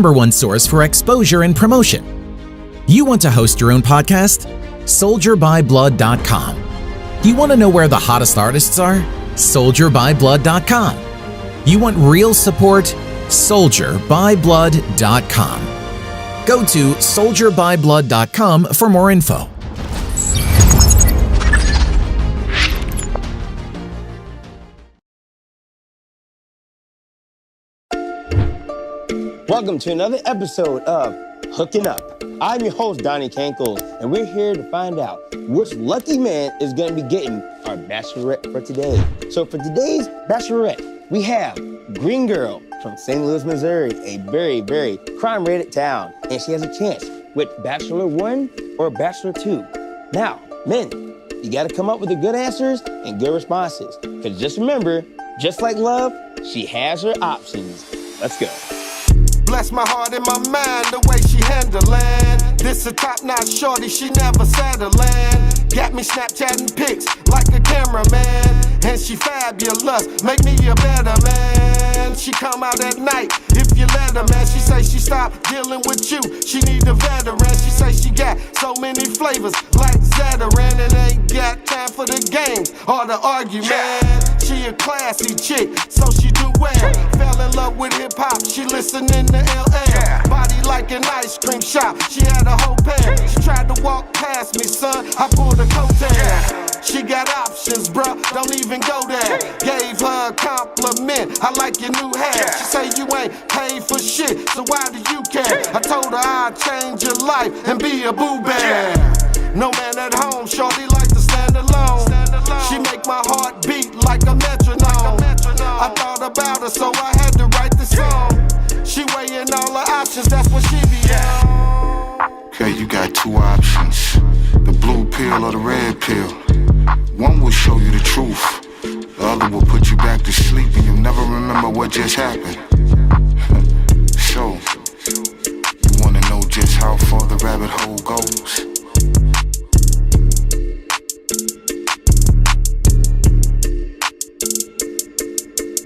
#1 source for exposure and promotion. You want to host your own podcast? SoldierByBlood.com. You want to know where the hottest artists are? SoldierByBlood.com. You want real support? SoldierByBlood.com. Go to SoldierByBlood.com for more info. Welcome to another episode of Hooking Up. I'm your host, Donnie Cankles, and we're here to find out which lucky man is going to be getting our bachelorette for today. So for today's bachelorette, we have Green Girl from St. Louis, Missouri, a very, very crime-rated town, and she has a chance with Bachelor 1 or Bachelor 2. Now, men, you got to come up with the good answers and good responses, because just remember, just like love, she has her options. Let's go. Bless my heart and my mind, the way she handlin'. This a top-notch shorty, she never settling. Got me Snapchatting pics like a cameraman. And she fabulous, make me a better man. She come out at night, if you let her, man. She say she stopped dealing with you, she need a veteran. She say she got so many flavors like Zataran, and ain't got time for the games or the argument. She a classy chick, so she do well. Fell in love with hip-hop, she listening to LL. Body like an ice cream shop, she had a whole pair. She tried to walk past me, son, I pulled a coattail. She got options, bruh, don't even go there. Gave her a compliment, I like your new hair. She say you ain't paid for shit, so why do you care? I told her I'd change your life and be a boo bear. No man at home, shorty like to stand alone. She make my heart beat like a metronome. I thought about her, so I had to write the song. She weighing all her options, that's what she be on. Okay, you got two options, the blue pill or the red pill. One will show you the truth, the other will put you back to sleep and you'll never remember what just happened. So, you wanna know just how far the rabbit hole goes?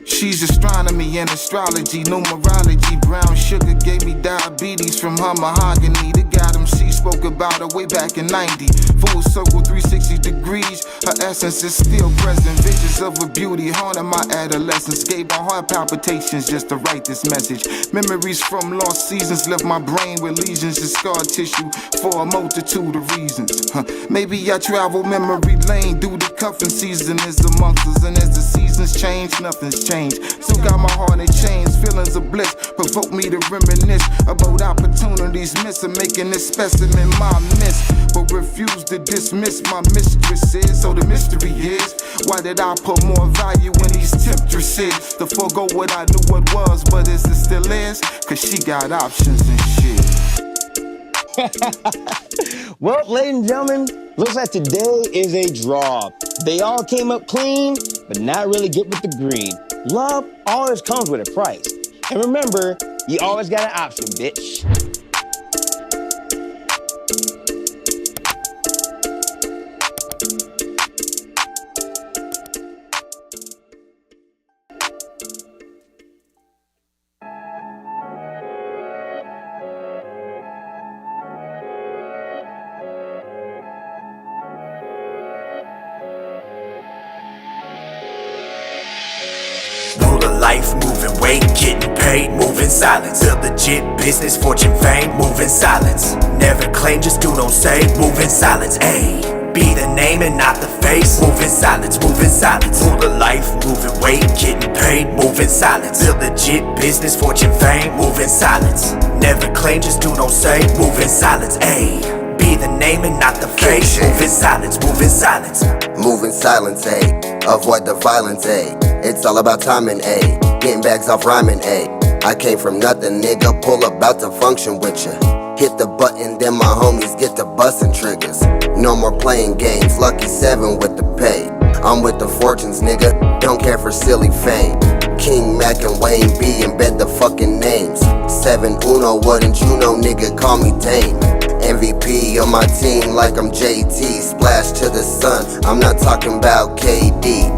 She's astronomy and astrology, numerology. Brown sugar gave me diabetes from her mahogany. The God MC spoke about her way back in 90. Full circle 360 degrees, her essence is still present. Visions of her beauty haunted my adolescence. Gave my heart palpitations just to write this message. Memories from lost seasons left my brain with lesions and scar tissue for a multitude of reasons. Maybe I travel memory lane due to cuffing season is amongst us. And as the seasons change, nothing's changed. Still got my heart in chains, feelings of bliss provoke me to reminisce about opportunities missing, making this specimen my miss, but refuse to dismiss my mistresses. So the mystery is, why did I put more value in these temptresses? To forego what I knew what was, but is it still is? Cause she got options and shit. Well, ladies and gentlemen, looks like today is a draw. They all came up clean, but not really get with the green. Love always comes with a price. And remember, you always got an option, bitch. Life, moving weight, getting paid, moving silence. Build legit business, fortune, fame, moving silence. Never claim, just do, don't say, moving silence. Ayy, be the name and not the face. Moving silence, moving silence. Rule of life, moving weight, getting paid, moving silence. Build legit business, fortune, fame, moving silence. Never claim, just do, don't say, moving silence. Ayy, be the name and not the face. Moving silence, moving silence. Moving silence, ayy. Avoid the violence, ayy. It's all about timing, ayy. Getting bags off rhyming, ayy. I came from nothing, nigga. Pull up, bout to function with ya. Hit the button, then my homies get to bustin' triggers. No more playing games, lucky 7 with the pay. I'm with the fortunes, nigga. Don't care for silly fame. King Mac and Wayne B, embed the fucking names. 7-1, wouldn't you know, nigga, call me Dame. MVP on my team like I'm JT. Splash to the sun, I'm not talking about KD.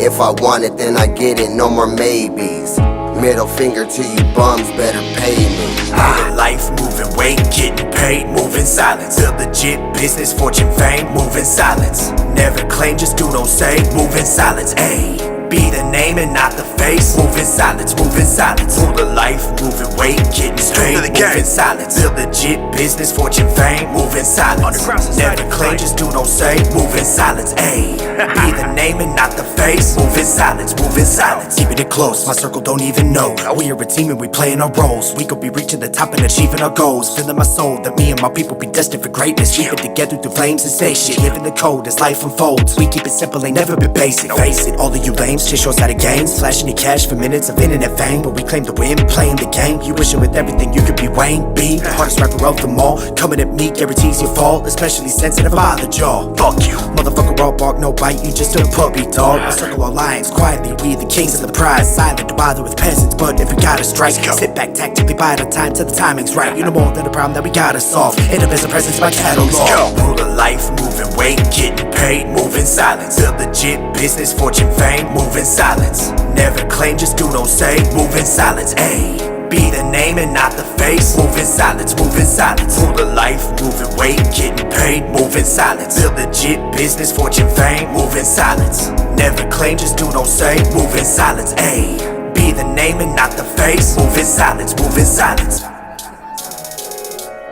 If I want it, then I get it, no more maybes. Middle finger to you bums, better pay me. Living life, moving weight, getting paid, moving silence. Build legit business, fortune, fame, moving silence. Never claim, just do, don't say, moving silence. Ayy. Be the name and not the face. Moving silence, moving silence. Rule of life, moving weight, getting paid, moving silence. Build legit business, fortune, fame, moving silence. Never claim, just do, don't say, moving silence. Ayy. Be the name and not the face. Moving silence, moving silence. Keeping it close, my circle don't even know. We are a team and we playing our roles. We could be reaching the top and achieving our goals. Feeling my soul that me and my people be destined for greatness. Keep it together through flames and say shit. Living the code as life unfolds. We keep it simple, ain't never been basic. Face it, all of you lames, chase yours out of games. Flashing your cash for minutes of internet fame. But we claim the win, playing the game. You wishing with everything you could be Wayne B, the hardest rapper of them all. Coming at me guarantees you fall. Especially sensitive by the jaw. Fuck you, motherfucker, all bark, no bite. You just a puppy dog. I circle our lines quietly. We the kings of the prize. Silent to bother with peasants, but if we gotta strike, sit back tactically, bide our time till the timing's right. You know more than a problem that we gotta solve. In the best of presence, my catalog. Rule of life, moving weight, getting paid, moving silence. Build legit business, fortune, fame, moving silence. Never claim, just do, don't say, moving silence. Ayy. Be the name and not the face. Moving silence, moving silence. Rule of life, moving weight, getting paid, moving silence. Build legit business, fortune, fame, moving silence. Never claim, just do, don't say, moving silence. Ayy. Be the name and not the face. Moving silence, moving silence.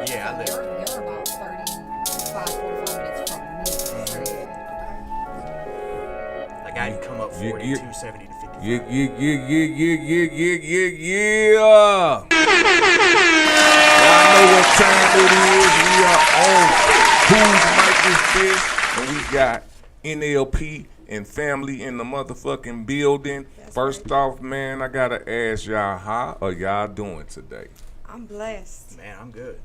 Yeah, I live. They're about 35, 45 minutes from me. Like I come up 42, 70 to 55. Yeah. Y'all know what time it is. We are on Whose Mic Is This? And we got NLP and family in the motherfucking building. First off, man, I gotta ask y'all, how are y'all doing today? I'm blessed. Man, I'm good.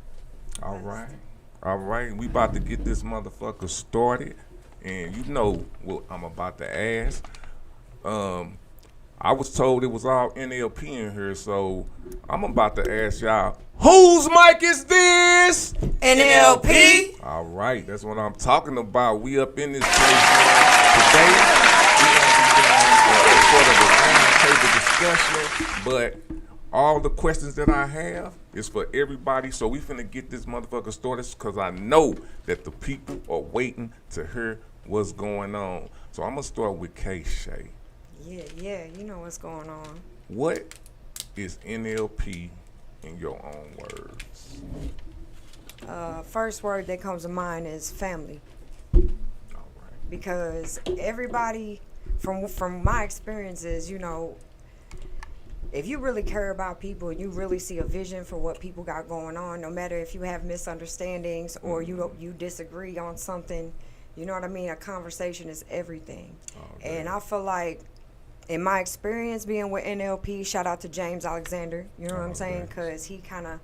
All right. We about to get this motherfucker started. And you know what I'm about to ask. I was told it was all NLP in here, so I'm about to ask y'all, whose mic is this? NLP. All right, that's what I'm talking about. We up in this place today. We're gonna be doing sort of a roundtable discussion, but all the questions that I have is for everybody. So we finna get this motherfucker started because I know that the people are waiting to hear what's going on. So I'm gonna start with K-Shay. Yeah, you know what's going on. What is NLP in your own words? First word that comes to mind is family. All right. Because everybody, from my experiences, you know, if you really care about people and you really see a vision for what people got going on, no matter if you have misunderstandings or you disagree on something, you know what I mean? A conversation is everything. And I feel like, in my experience being with NLP, shout out to James Alexander, you know what I'm saying? Because he kind of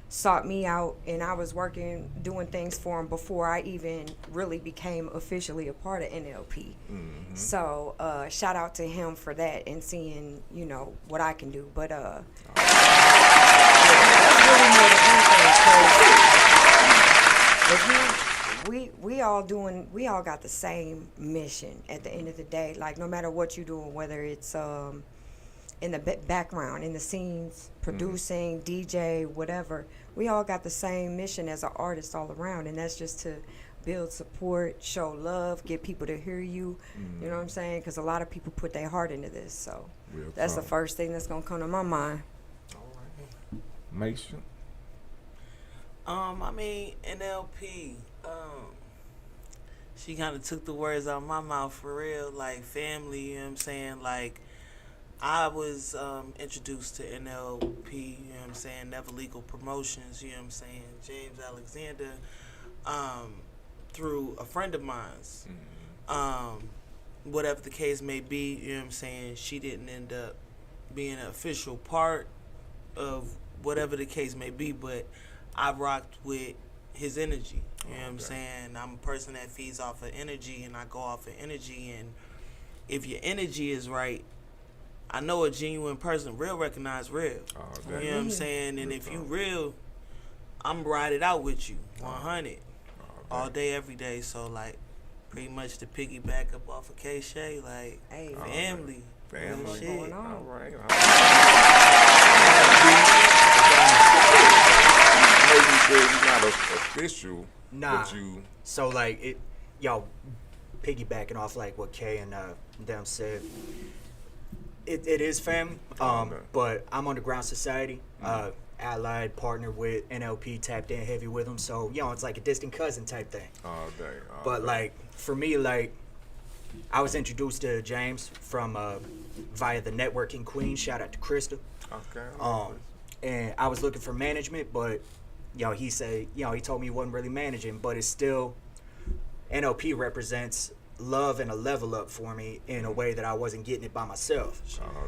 sought me out, and I was doing things for him before I even really became officially a part of NLP. Mm-hmm. So shout out to him for that and seeing, you know, what I can do. But yeah, that's really more than anything. We all got the same mission at the end of the day. Like, no matter what you're doing, whether it's in the background, in the scenes, producing, DJ, whatever, we all got the same mission as an artist all around, and that's just to build support, show love, get people to hear you. You know what I'm saying? Because a lot of people put their heart into this. So that's the first thing that's gonna come to my mind. All right. Mason. I mean, NLP, she kind of took the words out of my mouth for real, like family, you know what I'm saying? Like, I was introduced to NLP, you know what I'm saying, Never Legal Promotions, you know what I'm saying, James Alexander, through a friend of mine's. Whatever the case may be, you know what I'm saying, she didn't end up being an official part of whatever the case may be, but I rocked with his energy. You know what I'm saying? I'm a person that feeds off of energy, and I go off of energy. And if your energy is right, I know a genuine person, real recognize real. You know what I'm saying? And if you real, I'm ride it out with you, 100, all day, every day. So, like, pretty much to piggyback up off of K-Shay, like, family. Family. Shit. Going on. All right. I know you said you're not official, Nah. but you. So like it, y'all piggybacking off like what Kay and them said. It is family, Okay. but I'm Underground Society, allied, partner with NLP, tapped in heavy with them. So it's like a distant cousin type thing. All day. But like for me, like I was introduced to James from via the networking queen. Shout out to Krista. Okay. And I was looking for management, but he said, he told me he wasn't really managing, but it's still NLP represents love and a level up for me in a way that I wasn't getting it by myself.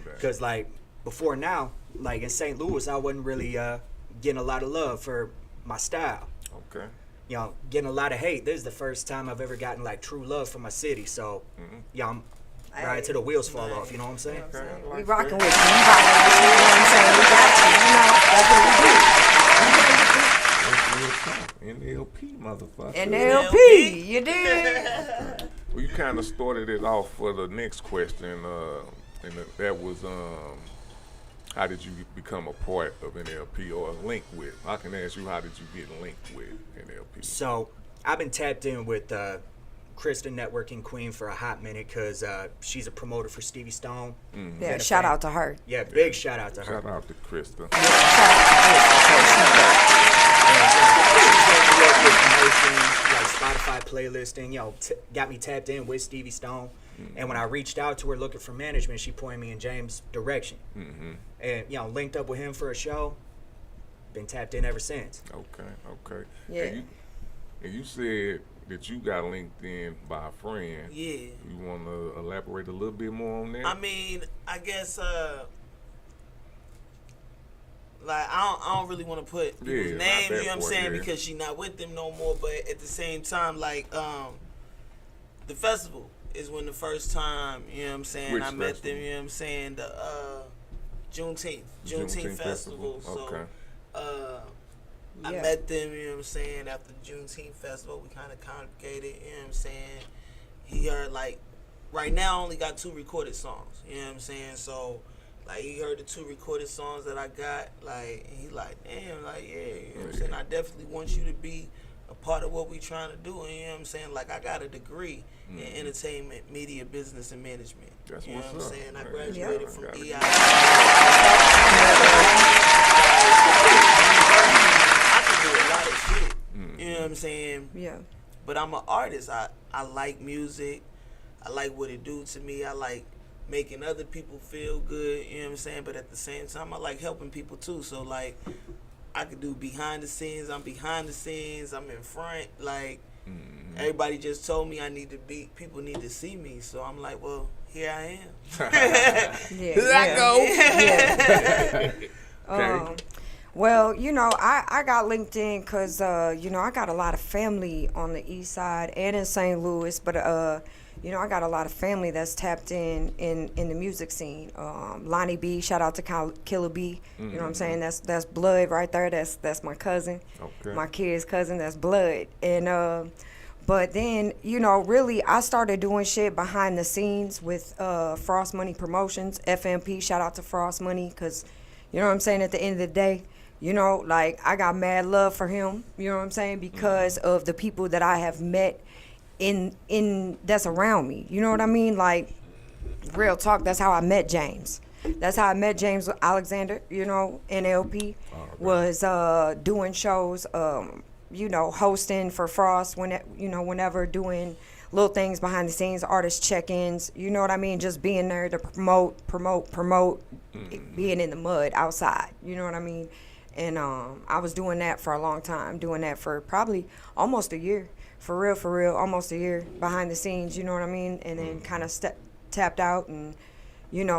Because like before now, like in St. Louis, I wasn't really getting a lot of love for my style. Okay. Getting a lot of hate. This is the first time I've ever gotten like true love from my city. So, I'm right till the wheels fall off. You know what I'm saying? We rocking with you. You rocking with you. You know what I'm saying? We got you. You know, that's what we do. NLP, motherfucker. NLP, you did. Well, you kind of started it off for the next question, and that was how did you become a part of NLP or link with? I can ask you, how did you get linked with NLP? So I've been tapped in with Krista Networking Queen for a hot minute because she's a promoter for Stevie Stone. Yeah, shout out to her. Yeah, big shout out to her. Shout out to Krista. Like Spotify playlisting, got me tapped in with Stevie Stone. And when I reached out to her looking for management, she pointed me in James' direction. And linked up with him for a show. Been tapped in ever since. Okay. Yeah. And you said that you got linked in by a friend. Yeah. You want to elaborate a little bit more on that? I mean, I guess like I don't really want to put people's names, you know what I'm saying, because she not with them no more. But at the same time, like the festival is when the first time, you know what I'm saying, Which I met festival? them, you know what I'm saying, the Juneteenth festival. So I met them, you know what I'm saying, after the Juneteenth festival. We kind of congregated, you know what I'm saying. He heard, like, right now I only got 2 recorded songs, you know what I'm saying. So, like, he heard the 2 recorded songs that I got, like, and he like, damn, like, yeah, you know what I'm saying. I definitely want you to be a part of what we trying to do, and you know what I'm saying. Like, I got a degree in entertainment, media, business, and management. That's you know what's what I'm up. saying. I Yeah. graduated from EI. I can do a lot of shit. You know what I'm saying? Yeah. But I'm an artist. I like music. I like what it do to me. I like making other people feel good. You know what I'm saying? But at the same time, I like helping people too. So like, I could do behind the scenes. I'm behind the scenes. I'm in front. Like, everybody just told me people need to see me. So I'm like, well, here I am. Here I go. Yeah. Well, I got linked in because, I got a lot of family on the east side and in St. Louis, but, I got a lot of family that's tapped in the music scene. Lonnie B, shout out to Killer B, you know what I'm saying? That's blood right there. That's my cousin, my kid's cousin, that's blood. And, but then, really, I started doing shit behind the scenes with Frost Money Promotions, FMP, shout out to Frost Money, because, you know what I'm saying, at the end of the day, like, I got mad love for him, you know what I'm saying, because of the people that I have met in that's around me, you know what I mean? Like, real talk, that's how I met James. That's how I met James Alexander, NLP, was doing shows, hosting for Frost, whenever doing little things behind the scenes, artist check-ins, you know what I mean? Just being there to promote, being in the mud outside, you know what I mean? And I was doing that for a long time, doing that for probably almost a year, for real, almost a year behind the scenes, you know what I mean? And then kind of tapped out and,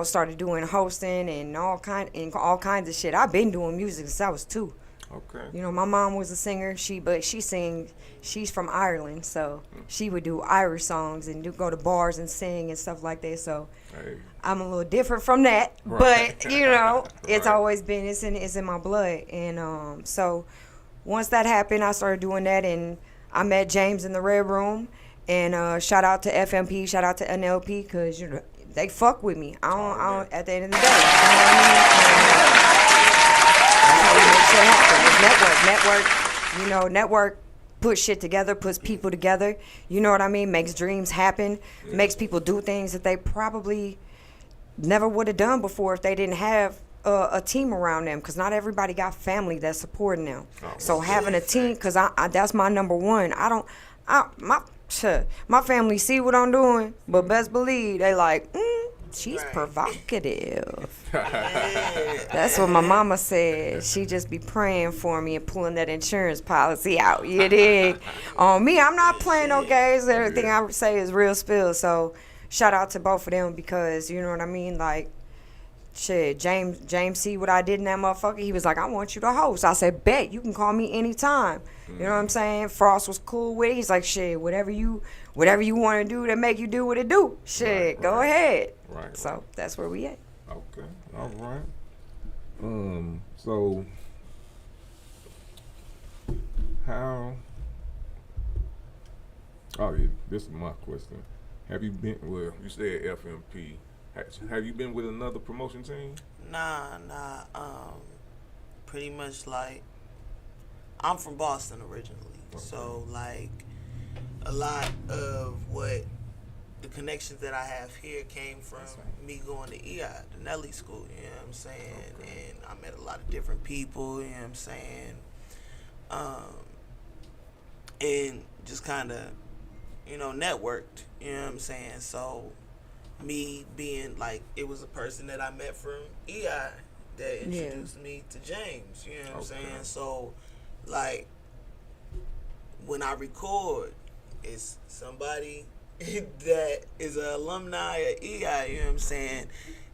started doing hosting and all kinds of shit. I've been doing music since I was 2. Okay. My mom was a singer. She's from Ireland, so she would do Irish songs and go to bars and sing and stuff like that. So I'm a little different from that, but it's always been it's in my blood. And so once that happened, I started doing that, and I met James in the Red Room. And shout out to FMP, shout out to NLP, because they fuck with me. I don't at the end of the day. You know what I mean? That's how we make shit happen. It's network. Network puts shit together, puts people together. You know what I mean? Makes dreams happen. Makes people do things that they probably never would have done before if they didn't have a team around them. Because not everybody got family that's supporting them. So having a team, because I that's my number one. My family see what I'm doing, but best believe they like, she's provocative. That's what my mama said. She just be praying for me and pulling that insurance policy out. You dig? On me, I'm not playing no games. Everything I say is real spill. So shout out to both of them because, you know what I mean? Like, shit, James see what I did in that motherfucker. He was like, I want you to host. I said, bet, you can call me anytime. You know what I'm saying? Frost was cool with it. He's like, shit, whatever you want to do to make you do what it do. Shit, go ahead. Right. So that's where we at. Okay. All right. So how? Oh yeah, this is my question. Have you been? Well, you said FMP. Have you been with another promotion team? Nah. Pretty much like I'm from Boston originally, so like a lot of what the connections that I have here came from me going to EI, the Nelly school. You know what I'm saying? And I met a lot of different people. You know what I'm saying? And just kind of, networked. You know what I'm saying? So me being like, it was a person that I met from EI that introduced me to James, you know what I'm saying? So, like, when I record, it's somebody that is an alumni at EI, you know what I'm saying?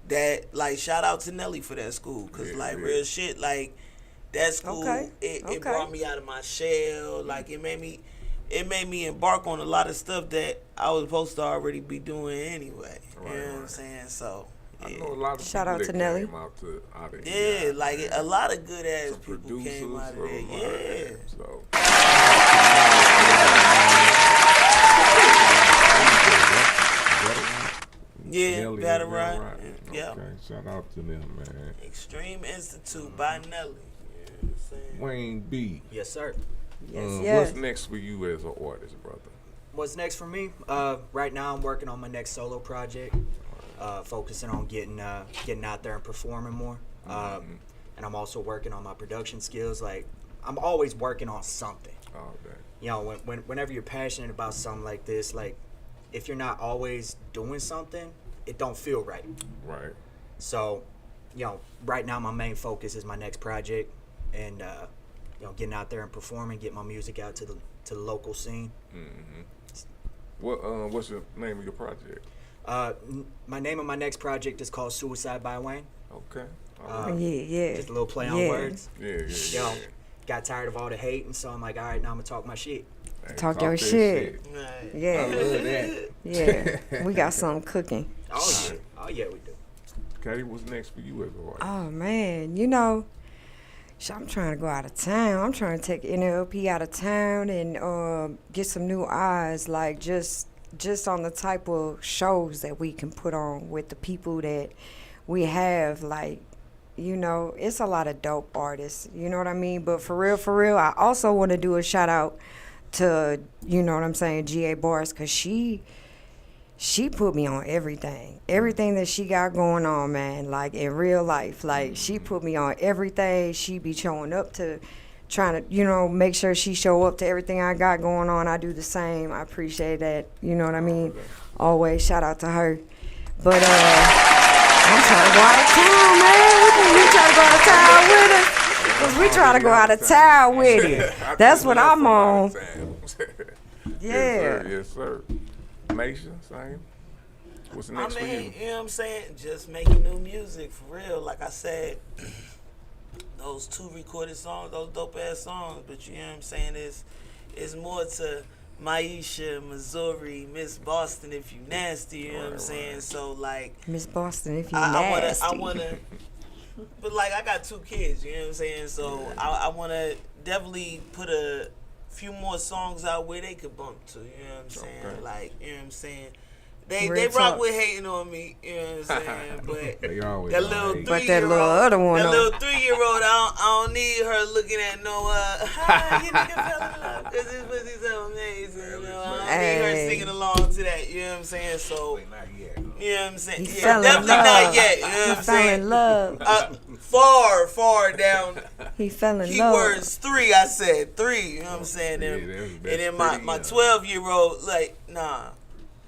That, like, shout out to Nelly for that school, because, real shit, like, that school, it brought me out of my shell, like, it made me embark on a lot of stuff that I was supposed to already be doing anyway. You know what I'm saying? So I know a lot of shout people out to that Nelly. came out of yeah, like a lot of good ass people producers came out of there. Yeah. So yeah, Battle Rod. Yeah. Okay, shout out to them, man. Extreme Institute by Nelly. You know what I'm saying? Wayne B. Yes, sir. Yes. What's next for you as an artist, brother? What's next for me? Right now, I'm working on my next solo project, focusing on getting out there and performing more. And I'm also working on my production skills. Like, I'm always working on something. Oh, okay. You know, whenever you're passionate about something like this, like, if you're not always doing something, it don't feel right. Right. So, right now my main focus is my next project, and getting out there and performing, get my music out to the local scene. Mm-hmm. What's the name of your project? My name of my next project is called Suicide by Wayne. Okay. Just a little play on words. Yeah. Got tired of all the hate, and so I'm like, all right, now I'm gonna talk my shit. Hey, Talk your shit. Right. Yeah. I love that. Yeah. We got something cooking. Oh yeah, we do. Katie, what's next for you as an artist? Oh man, I'm trying to go out of town. I'm trying to take NLP out of town and get some new eyes, like just on the type of shows that we can put on with the people that we have. Like, it's a lot of dope artists. You know what I mean? But for real, I also want to do a shout out to, G.A. Bars, because she put me on everything that she got going on, man, like in real life. Like, she put me on everything. She be showing up to trying to, make sure she show up to everything I got going on. I do the same. I appreciate that. You know what I mean? Always shout out to her. But I'm trying to go out of town, man. You trying to go out of town with us? Because we trying to go out of town with it. That's what I'm on. Yeah. Yes, sir. Maisha, same. What's next for you? You know what I'm saying? Just making new music for real. Like I said, those 2 recorded songs, those dope ass songs, but you know what I'm saying, it's more to Maisha, Missouri, Miss Boston if you nasty, you know what I'm saying? So like Miss Boston if you nasty. I wanna but like I got 2 kids, you know what I'm saying? So I wanna definitely put a few more songs out where they could bump to, you know what I'm saying? Like, you know what I'm saying? They Real rock talk. with hating on me, you know what I'm saying? But They always that gonna little hate. But 3-year-old, that little other one, that though. little 3-year-old, I don't need her looking at no, hi, you nigga fell in love because this pussy's so amazing, you know? I don't need her Hey. singing along to that, you know what I'm saying? So, Wait, not yet. you know what I'm saying? He Yeah, fell in definitely love. not yet, you know what He I'm fell saying? in love. Far down. He fell in love. Keywords 3, I said 3, you know what I'm saying? Yeah, And, that's and then my pretty young. 12-year-old, like, nah,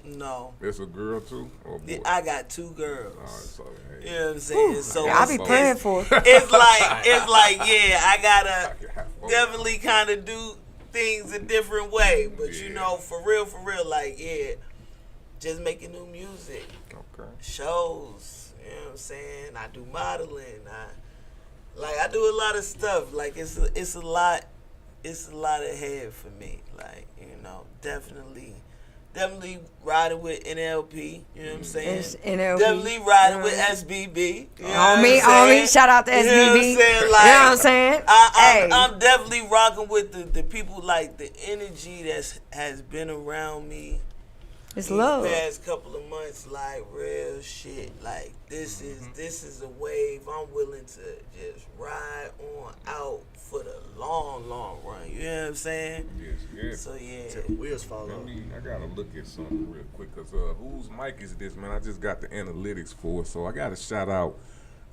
no. It's a girl too, or a boy? I got 2 girls. Oh, so, hey. You know what I'm saying? So I be it's- praying for her. It's like, yeah, I gotta definitely kind of do things a different way. But you know, for real, like, yeah, just making new music, Okay. shows. You know what I'm saying? I do modeling. I do a lot of stuff. Like it's a lot ahead for me. Like, you know, definitely riding with NLP, you know what I'm saying? It's NLP. Definitely riding with SBB. You know On what me, I'm on saying? me. Shout out to SBB. You know what I'm saying? You know what I'm saying? Hey. I'm definitely rocking with the people, like the energy that has been around me. It's love. These past couple of months, like real shit. Like this is a wave I'm willing to just ride on out for the long run. You know what I'm saying? Yes. So yeah. Till the wheels fall off. I gotta look at something real quick, cause whose mic is this, man? I just got the analytics for it, so I gotta shout out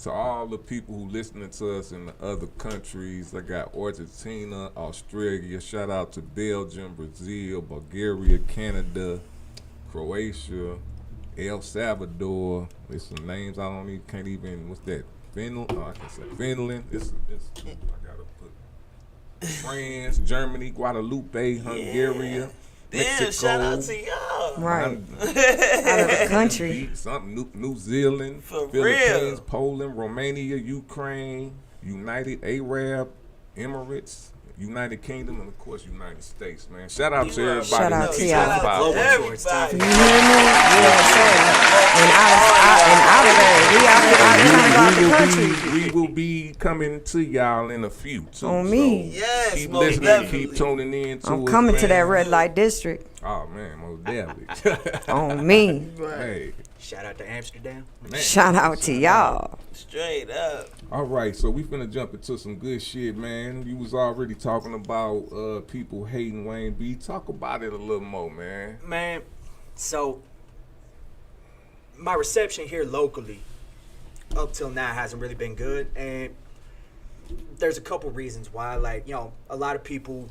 to all the people who listening to us in the other countries. I got Argentina, Australia. Shout out to Belgium, Brazil, Bulgaria, Canada, Croatia, El Salvador. There's some names I can't even. What's that? Finland. Oh, I can say Finland. It's I gotta put France, Germany, Guadalupe, Hungary, Damn, Mexico. shout out to y'all. Right. Out of the country. Something New Zealand, For Philippines, real. Poland, Romania, Ukraine, United Arab Emirates, United Kingdom, and of course United States, man. Shout out to everybody. Shout out who to keep y'all. us Shout out to involved. everybody. You hear me? Yeah, sir. And out of there. We out here trying to go out the country. We will be coming to y'all in a few too. On me. So Yes, keep most listening, definitely. keep tuning in to I'm us, coming to man. that red light district. Oh man, most definitely. On me. Hey, Shout out to Amsterdam. man. Shout out to y'all. Straight up. All right, so we finna jump into some good shit, man. You was already talking about people hating Wayne B. Talk about it a little more, man. Man, so my reception here locally up till now hasn't really been good, and there's a couple reasons why. Like, you know, a lot of people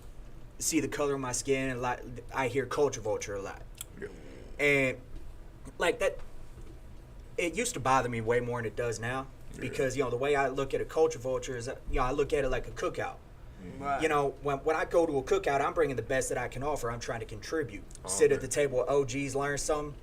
see the color of my skin, and I hear culture vulture a lot. Yeah. And like that, it used to bother me way more than it does now, because, you know, the way I look at a culture vulture is, you know, I look at it like a cookout. Right. You know, when I go to a cookout, I'm bringing the best that I can offer. I'm trying to contribute. Sit at the table with OGs, learn something,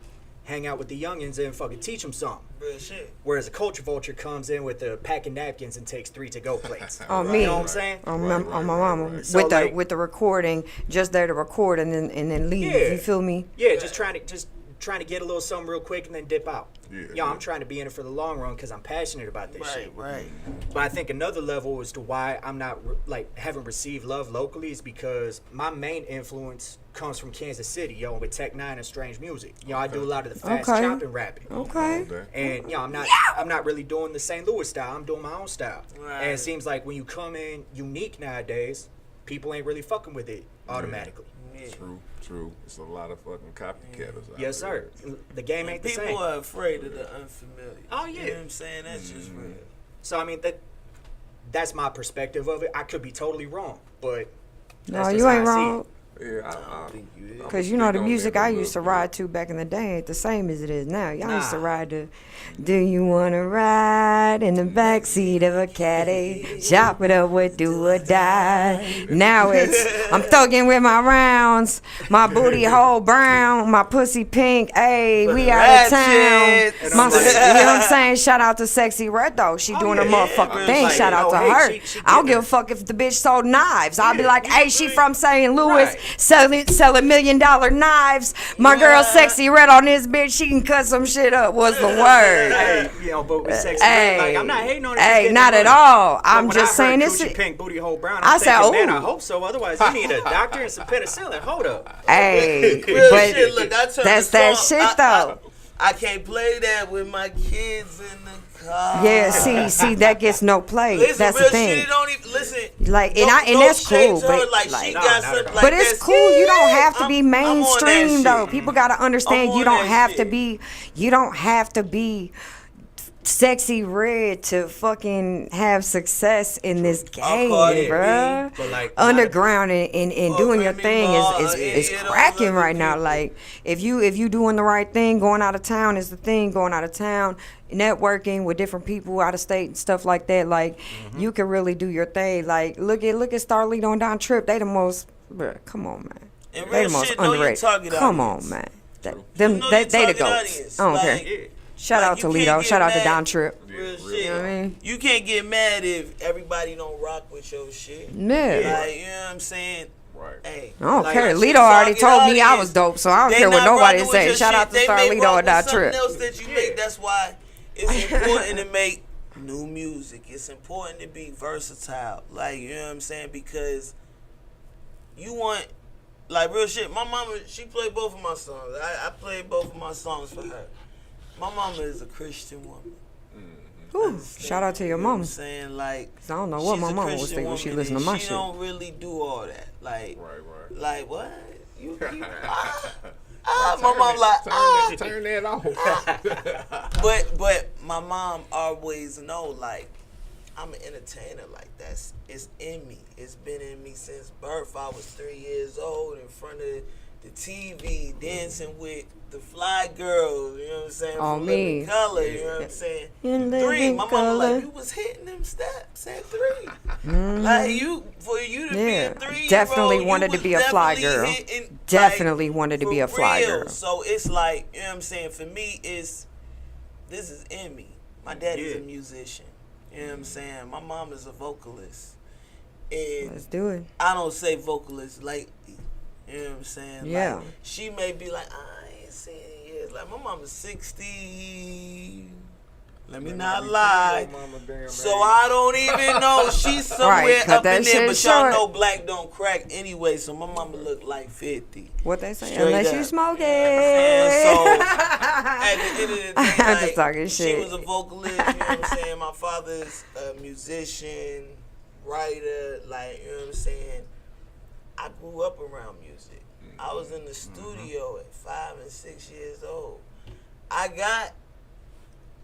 hang out with the youngins, and fucking teach them something. Real shit. Whereas a culture vulture comes in with a pack of napkins and takes 3 to-go plates. On me. You know what I'm saying? On my mama. So, like- with the recording, just there to record and then leave. Yeah. You feel me? Yeah, just trying to get a little something real quick and then dip out. Yeah. I'm trying to be in it for the long run because I'm passionate about this shit. Right. But I think another level as to why I'm not haven't received love locally is because my main influence comes from Kansas City, with Tech Nine and Strange Music. I do a lot of the fast Okay. chopping rapping. Okay. And I'm not really doing the St. Louis style. I'm doing my own style. Right. And it seems like when you come in unique nowadays, people ain't really fucking with it automatically. True. It's a lot of fucking copycatters out Yes, there. sir. The game ain't the People same. are afraid of the unfamiliar. Oh, yeah. You know what I'm saying? That's just real. So I mean that's my perspective of it. I could be totally wrong, but No, that's you just how ain't I see wrong. it. Yeah, I don't think you is. Because you know the music I used to ride to back in the day ain't the same as it is now. Y'all used to Nah. ride to, do you want to ride in the backseat of a caddy? Chop it up with do or die. Now it's, I'm thugging with my rounds, my booty hole brown, my pussy pink, ayy, we out of town. Ratchet. My, you know what I'm saying? Shout out to Sexy Red though. She doing her motherfucking man. thing. Like, Shout out to hey, her. she I don't getting give a fuck if the bitch sold knives. I'll be like, hey, she from St. Louis. Right. selling $1 million knives. My girl Sexy Red on this bitch, she can cut some shit up. What's the word? Hey, but with Sexy Red, like, I'm not hating on it. Hey, not at all. I'm When just I heard saying this. Coochie Pink Booty Hole Brown, I I'm said, thinking, man, ooh. I hope so. Otherwise, you need a doctor and some penicillin. Hold up. Hey, Real but shit, look, I turned that's the that song- shit though. I can't play that with my kids in the car. Yeah, see, that gets no play. Listen, That's real the thing. shit, it don't even listen. Like, and no that's shade cool, to her, but like, like, she No, got not something at like but it's that. cool. You don't have to I'm be on that mainstream shit. though. People gotta understand I'm you on don't that have to shit. be. You don't have to be Sexy Red to fucking have success in this game, Cardi B, bruh. but, like, Underground and doing your Remy thing Ma, is those cracking other right now. people. Like if you doing the right thing, going out of town is the thing. Going out of town, networking with different people out of state and stuff like that. Like you can really do your thing. Like look at Starlita on Don Trip. They the most. Bruh, come on, man. And They real the most shit, know your underrated. target Come audience. on, man. You Them know they your the target goats. audience. I don't Like, care. Shout like, out to you can't Lito. get Shout out to mad. Don Trip. Real shit. You know what I mean? You can't get mad if everybody don't rock with your shit. Yeah. Like, you know what I'm saying? Right. Hey. I don't like, care. your Lito shit already target told me I audience, was dope, so I don't they care what not nobody rocking with say. your Shout shit. out to They may Starlito rock and Don with something Trip. else that you make. That's why it's important to make new music. It's important to be versatile. Like, you know what I'm saying? Because you want, like, real shit. My mama, she played both of my songs. I played both of my songs for her. My mama is a Christian woman. Ooh, shout out to your You know what I'm mom. saying? Like, 'Cause I don't know what she's my a mama was Christian thinking when she woman, listened to and my she shit. don't really do all that. Like, Right. like what? You my mom like, Turn that off. but my mom always know, like, I'm an entertainer. Like, it's in me. It's been in me since birth. I was 3 years old in front of the TV dancing with the fly girls, you know what I'm saying? Oh, From me. Living Color, you know what I'm saying? In 3, Living my mama Color. like, you was hitting them steps at 3. Like, for you to be a 3-year-old, definitely you wanted to was be a fly definitely girl. hitting, Definitely like, wanted to for be a fly real. girl. So it's like, you know what I'm saying? For me, this is in me. My daddy's a musician. You know what I'm saying? My mom is a vocalist. And Let's do it. I don't say vocalist like, you know what I'm saying? Yeah. Like, she may be like, I ain't seen it in years. Like, my mama's 60. Let me not lie. So I don't even know. She's somewhere Right, cut up that in there. shit But y'all short. know black don't crack anyway. So my mama look like 50. What they say? Straight Unless up. you smoking. And so at the end of the day, I'm just like, talking she shit. was a vocalist. You know what I'm saying? My father's a musician, writer. Like, you know what I'm saying? I grew up around music. I was in the studio at 5 and 6 years old. I got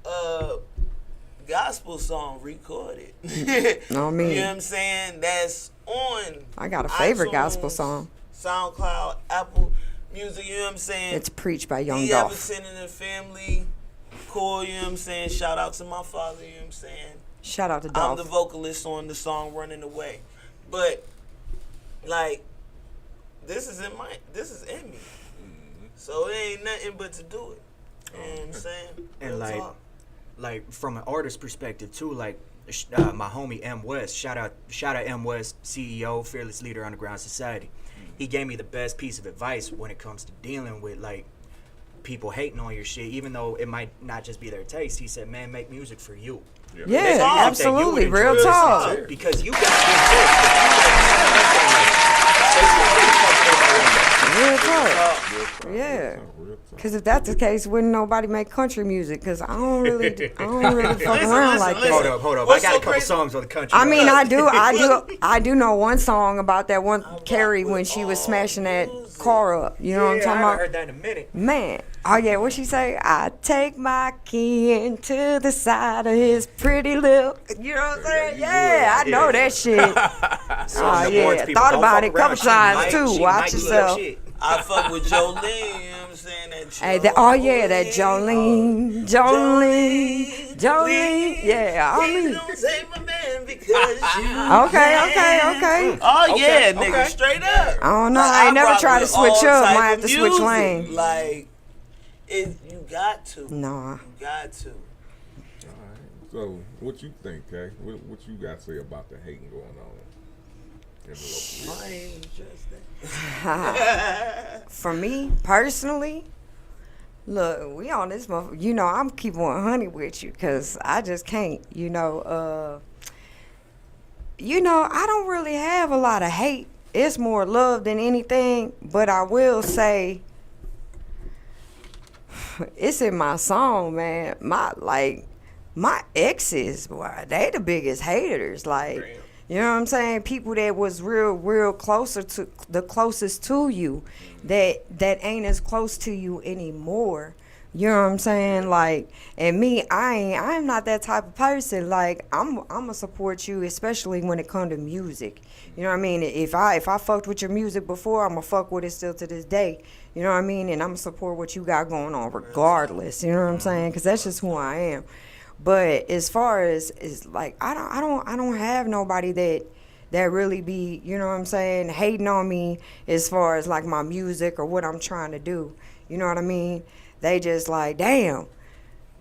a gospel song recorded. No, me. You know what I'm saying? That's on. I got a favorite iTunes, gospel song. SoundCloud, Apple Music. You know what I'm saying? It's preached by Young The Dolph. Everton and the family. Cool. You know what I'm saying? Shout out to my father. You know what I'm saying? Shout out to I'm Dolph. the vocalist on the song "Running Away," but like this is in me. So it ain't nothing but to do it. You know what I'm saying? And Real like, talk. like from an artist perspective too, like my homie M West, shout out M West, CEO, fearless leader, Underground Society. He gave me the best piece of advice when it comes to dealing with like people hating on your shit, even though it might not just be their taste. He said, "Man, make music for you." Yeah, Make music that you absolutely. would Real enjoy talk. listening to, because you got good Real taste. talk. Yeah. Because if that's the case, wouldn't nobody make country music? Because I don't really fuck around like that. Hold up. What's I got so a couple crazy? songs on the country. I mean, right? I do know one song about that one Carrie when she was smashing that car up. You know what I'm Yeah, talking I about? heard that in a minute. Man. Oh, yeah, what she say? I take my key into the side of his pretty little... You know what I'm saying? Yeah, I know that shit. Oh, yeah. Thought about it a couple times, too. Watch yourself. I fuck with Jolene. You know what I'm saying? That Hey, that Jolene. Yeah, I Please mean... don't say my man because you. Okay. Oh yeah, nigga, straight up. I don't know. Like, I ain't never rock tried to with switch all up. type Might have of to switch music. lane. Like, you got to. No. You got to. So, what you think, Kay? What you got to say about the hating going on in the local? My ain't even trust that. For me, personally, look, we on this motherfucker. You know, I'm keeping 100 with you because I just can't, you know. I don't really have a lot of hate. It's more love than anything. But I will say, it's in my song, man. My exes, boy, they the biggest haters. Like, you know what I'm saying? People that was real closest to you, that ain't as close to you anymore. You know what I'm saying? Like, and me, I'm not that type of person. Like, I'ma support you, especially when it come to music. You know what I mean? If I fucked with your music before, I'ma fuck with it still to this day. You know what I mean? And I'ma support what you got going on regardless. You know what I'm saying? Because that's just who I am. But as far as like, I don't have nobody that really be, you know what I'm saying, hating on me as far as like my music or what I'm trying to do. You know what I mean? They just like, damn,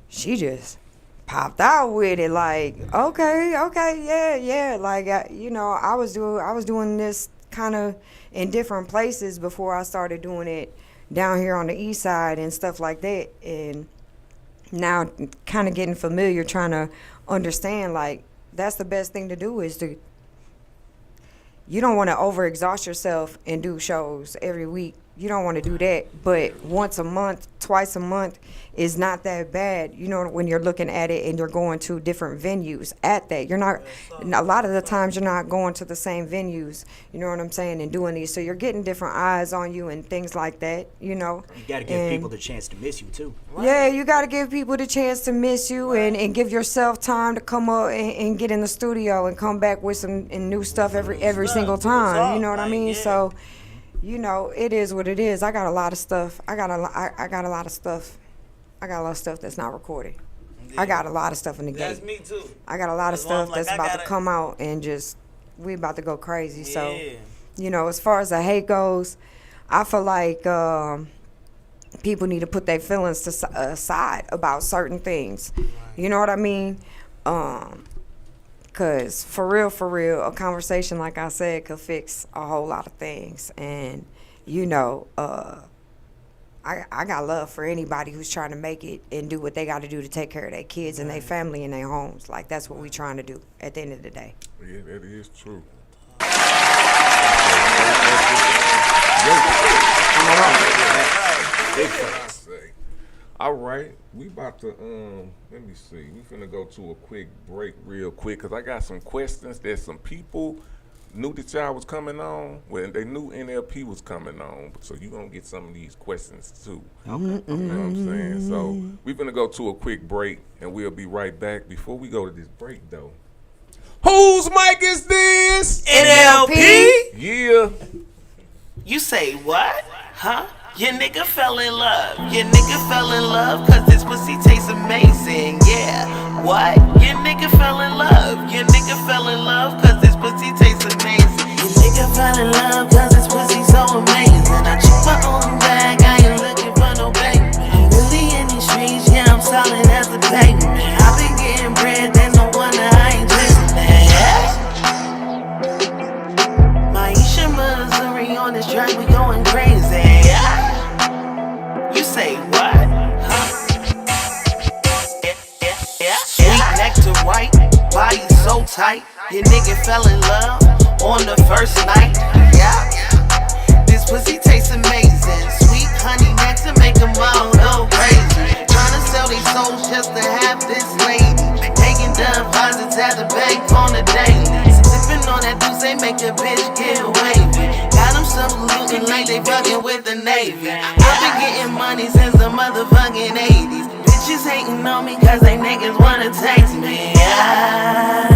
she just popped out with it. Like, okay, yeah. Like, I was doing this kind of in different places before I started doing it down here on the east side and stuff like that. And now kind of getting familiar, trying to understand, like, that's the best thing to do is you don't want to overexhaust yourself and do shows every week. You don't want to do that, but once a month, twice a month is not that bad. You know, when you're looking at it and you're going to different venues at that. You're not, a lot of the times you're not going to the same venues, you know what I'm saying, and doing these. So you're getting different eyes on you and things like that, you know. You got to give people the chance to miss you, too. Yeah, you got to give people the chance to miss you and give yourself time to come up and get in the studio and come back with some new stuff every single time. You know what I mean? So, you know, it is what it is. I got a lot of stuff. I got a lot of stuff that's not recorded. Yeah. I got a lot of stuff in the game. That's me too. I got a lot of stuff that's about to come out and just we about to go crazy. Yeah. So, you know, as far as the hate goes, I feel like people need to put their feelings aside about certain things. Right. You know what I mean? Because for real, a conversation, like I said, could fix a whole lot of things. And, you know, I got love for anybody who's trying to make it and do what they got to do to take care of their kids and their family and their homes. Like, that's what we trying to do at the end of the day. Yeah, that is true. All right, we about to, let me see. We finna go to a quick break real quick because I got some questions that some people knew that y'all was coming on. Well, they knew NLP was coming on, so you gonna get some of these questions too. Okay. You know what I'm saying? So we finna go to a quick break and we'll be right back. Before we go to this break though, whose mic is this? NLP? Yeah. You say what? Huh? Your nigga fell in love. Your nigga fell in love cause this pussy tastes amazing. Yeah. What? Your nigga fell in love. Your nigga fell in love cause this pussy tastes amazing. Your nigga fell in love cause this pussy so amazing. I check my own bag, I ain't looking for no payment. I'm really in these streets, yeah, I'm solid as a pavement. I've been getting bread, there's no wonder I ain't listening. Yeah. Maisha, Missouri on this track, we going crazy. Yeah. You say what? Huh? Yeah. Sweet neck to white, body so tight. Your nigga fell in love on the first night. Yeah. This pussy tastes amazing. Sweet honey neck to make them all go crazy. Tryna sell these souls just to have this lady. Taking deposits at the bank on the daily. Sipping on that juice, they make a bitch get wavy. Got them saluting like they fucking with the Navy. I've been getting money since the motherfucking 80s. Bitches hating on me cause they niggas wanna taste me. Yeah.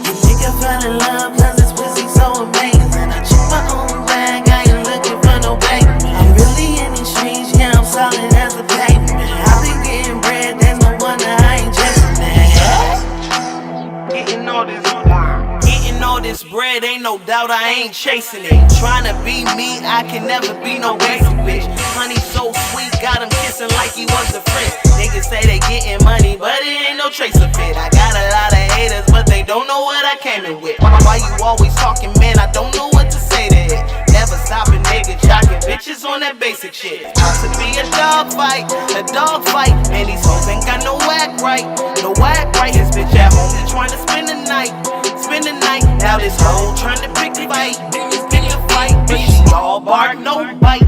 Your nigga fell in love cause this pussy so amazing. I check my own bag, I ain't looking for no payment. I'm really in these streets, yeah, I'm solid as a pavement. I've been getting bread, there's no wonder I ain't chasing it. Yeah. Getting all this bread, ain't no doubt I ain't chasing it. Tryna be me, I can never be no basic bitch. Honey so sweet, got him kissing like he was a friend. Niggas say they getting money, but it ain't no trace of it. I got a lot of haters, but they don't don't know what I came in with. Why you always talking, man? I don't know what to say to it. Never stopping, nigga, jocking bitches on that basic shit. About to be a dog fight. Man, these hoes ain't got no act right. His bitch at home, he trying to spend the night. Now this hoe trying to pick a fight. But she all bark, no bite.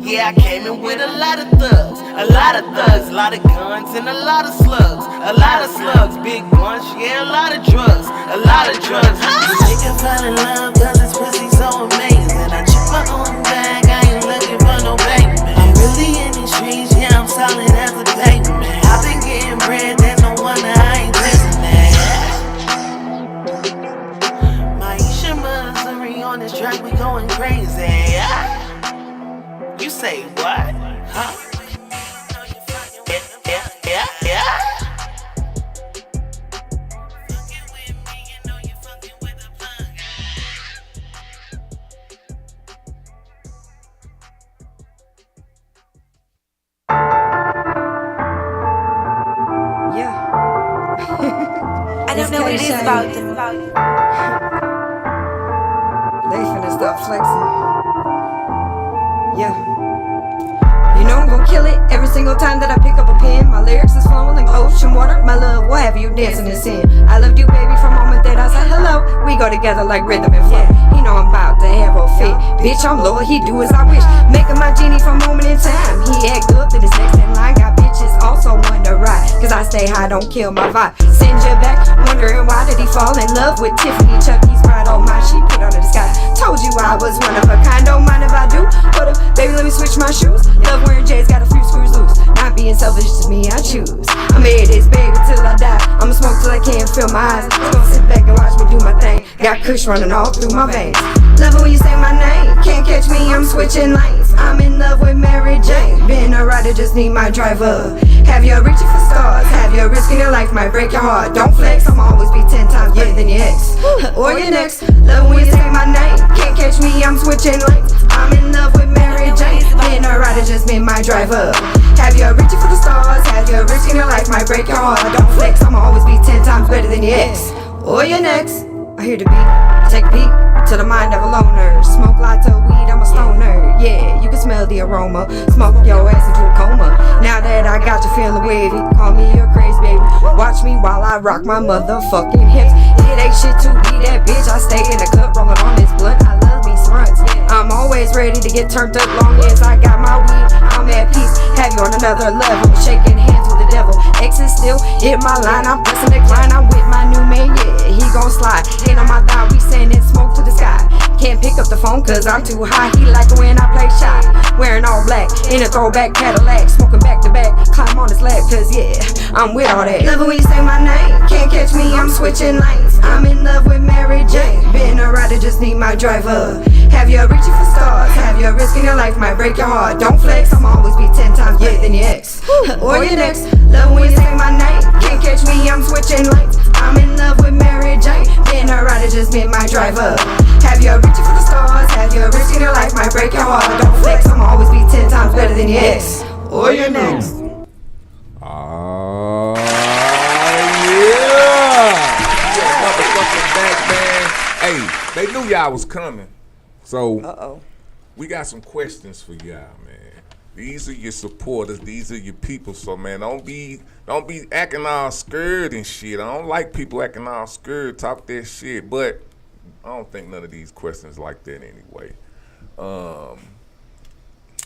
Yeah, I came in with a lot of thugs, a lot of guns and a lot of slugs, big bunch, yeah, a lot of drugs. This nigga fell in love 'cause his pussy so amazing. I check my own bag, I ain't looking for no baby. I'm really in these streets, yeah, I'm solid as a pavement. I've been getting bread, there's no wonder I ain't listening. Maisha Missouri on this track, we going crazy. You say what? Huh? Yeah. I don't know what it is about this. They finna stop flexing. Yeah. You know I'm gon' kill it every single time that I pick up a pen. My lyrics is flowing like ocean water. My love, what have you dancing in sin? I loved you, baby, from the moment that I said hello. We go together like rhythm and flow. He know I'm about to have a fit. Bitch, I'm loyal, he do as I wish. Making my genie from moment in time. He act up to this next in line. Got bitches also want to ride. Cause I stay high, don't kill my vibe. Send you back, wondering why did he fall in love with Tiffany Chucky's pride. Oh my, she put on the sky. Told you I was one of a kind, don't mind if I do. Hold up, baby, let me switch my shoes. Love wearing J's, got a few screws loose. Not being selfish, just me, I choose. I'ma hit this baby till I die. I'ma smoke till I can't feel my eyes. Gonna sit back and watch me do my thing. Got kush running all through my veins. Love it when you say my name. Can't catch me, I'm switching lanes. I'm in love with Mary Jane. Been a rider, just need my driver. Have you reaching for stars? Have you risking your life, might break your heart. Don't flex, I'ma always be 10 times better than your ex or your next. Love when you say my name. Can't catch me, I'm switching lanes. I'm in love with Mary Jane. Been a rider, just been my driver. Have you reaching for the stars? Have you risking your life, might break your heart. Don't flex, I'ma always be 10 times better than your ex or your next. I hear the beat, take a peek to the mind of a loner. Smoke lots of weed, I'm a stoner. Yeah, you can smell the aroma. Smoke your ass into a coma. Now that I got you feeling wavy, call me your crazy baby. Watch me while I rock my motherfucking hips. It ain't shit to be that bitch. I stay in the cup, rolling on this blunt. I love me some runs. I'm always ready to get turned up, long as I got my weed. I'm at peace, have you on another level. Shaking hands with the devil. Exes still hit my line. I'm pressing the grind. I'm with my new man, yeah, he gon' slide. Hand on my thigh, we sending smoke to the sky. Can't pick up the phone cause I'm too high. He like it when I play shy. Wearing all black in a throwback Cadillac. Smoking back to back, climb on his lap cause yeah, I'm with all that. Love it when you say my name. Can't catch me, I'm switching lanes. I'm in love with Mary Jane. Been a rider, just need my driver. Have you reaching for stars? Have you risking your life, might break your heart. Don't flex, I'ma always be 10 times better than your ex or your next. Love it when you say my name. Can't catch me, I'm switching lanes. I'm in love with Mary Jane. Been a rider, just been my driver. Have you reaching for the stars? Have you risking your life, might break your heart. Don't flex, I'ma always be 10 times better than your ex or your next. Oh, yeah. Motherfucking back, man. Hey, they knew y'all was coming. So, we got some questions for y'all, man. These are your supporters. These are your people. So, man, don't be acting all scared and shit. I don't like people acting all scared, talk that shit. But I don't think none of these questions like that anyway.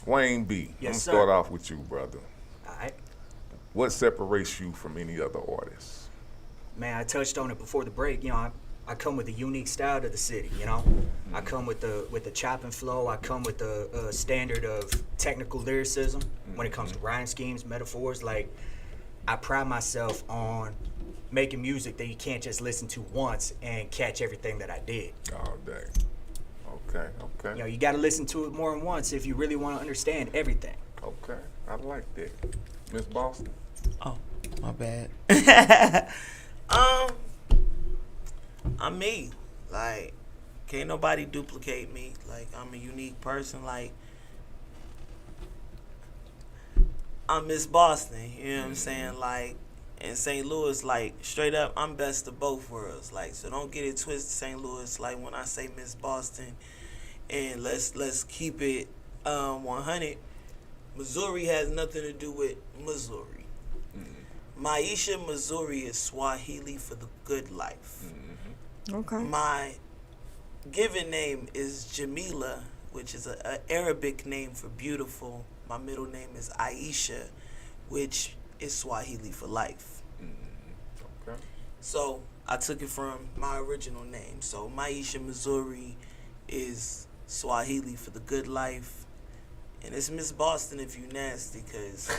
Wayne B, Yes, I'm gonna sir. start off with you, brother. Alright. What separates you from any other artists? Man, I touched on it before the break. You know, I come with a unique style to the city. You know, I come with the chop and flow. I come with the standard of technical lyricism when it comes to rhyme schemes, metaphors. Like, I pride myself on making music that you can't just listen to once and catch everything that I did. All day. Okay. You know, you got to listen to it more than once if you really want to understand everything. Okay, I like that. Miss Boston. Oh, my bad. I'm me. Like, can't nobody duplicate me. Like, I'm a unique person. Like, I'm Miss Boston. You know what I'm saying? Like, And St. Louis, like, straight up, I'm best of both worlds. Like, so don't get it twisted, St. Louis. Like, when I say Miss Boston, and let's keep it 100. Missouri has nothing to do with Missouri. Maisha, Missouri is Swahili for the good life. Okay. My given name is Jamila, which is an Arabic name for beautiful. My middle name is Aisha, which is Swahili for life. Okay. So I took it from my original name. So Maisha, Missouri is Swahili for the good life. And it's Miss Boston if you nasty, because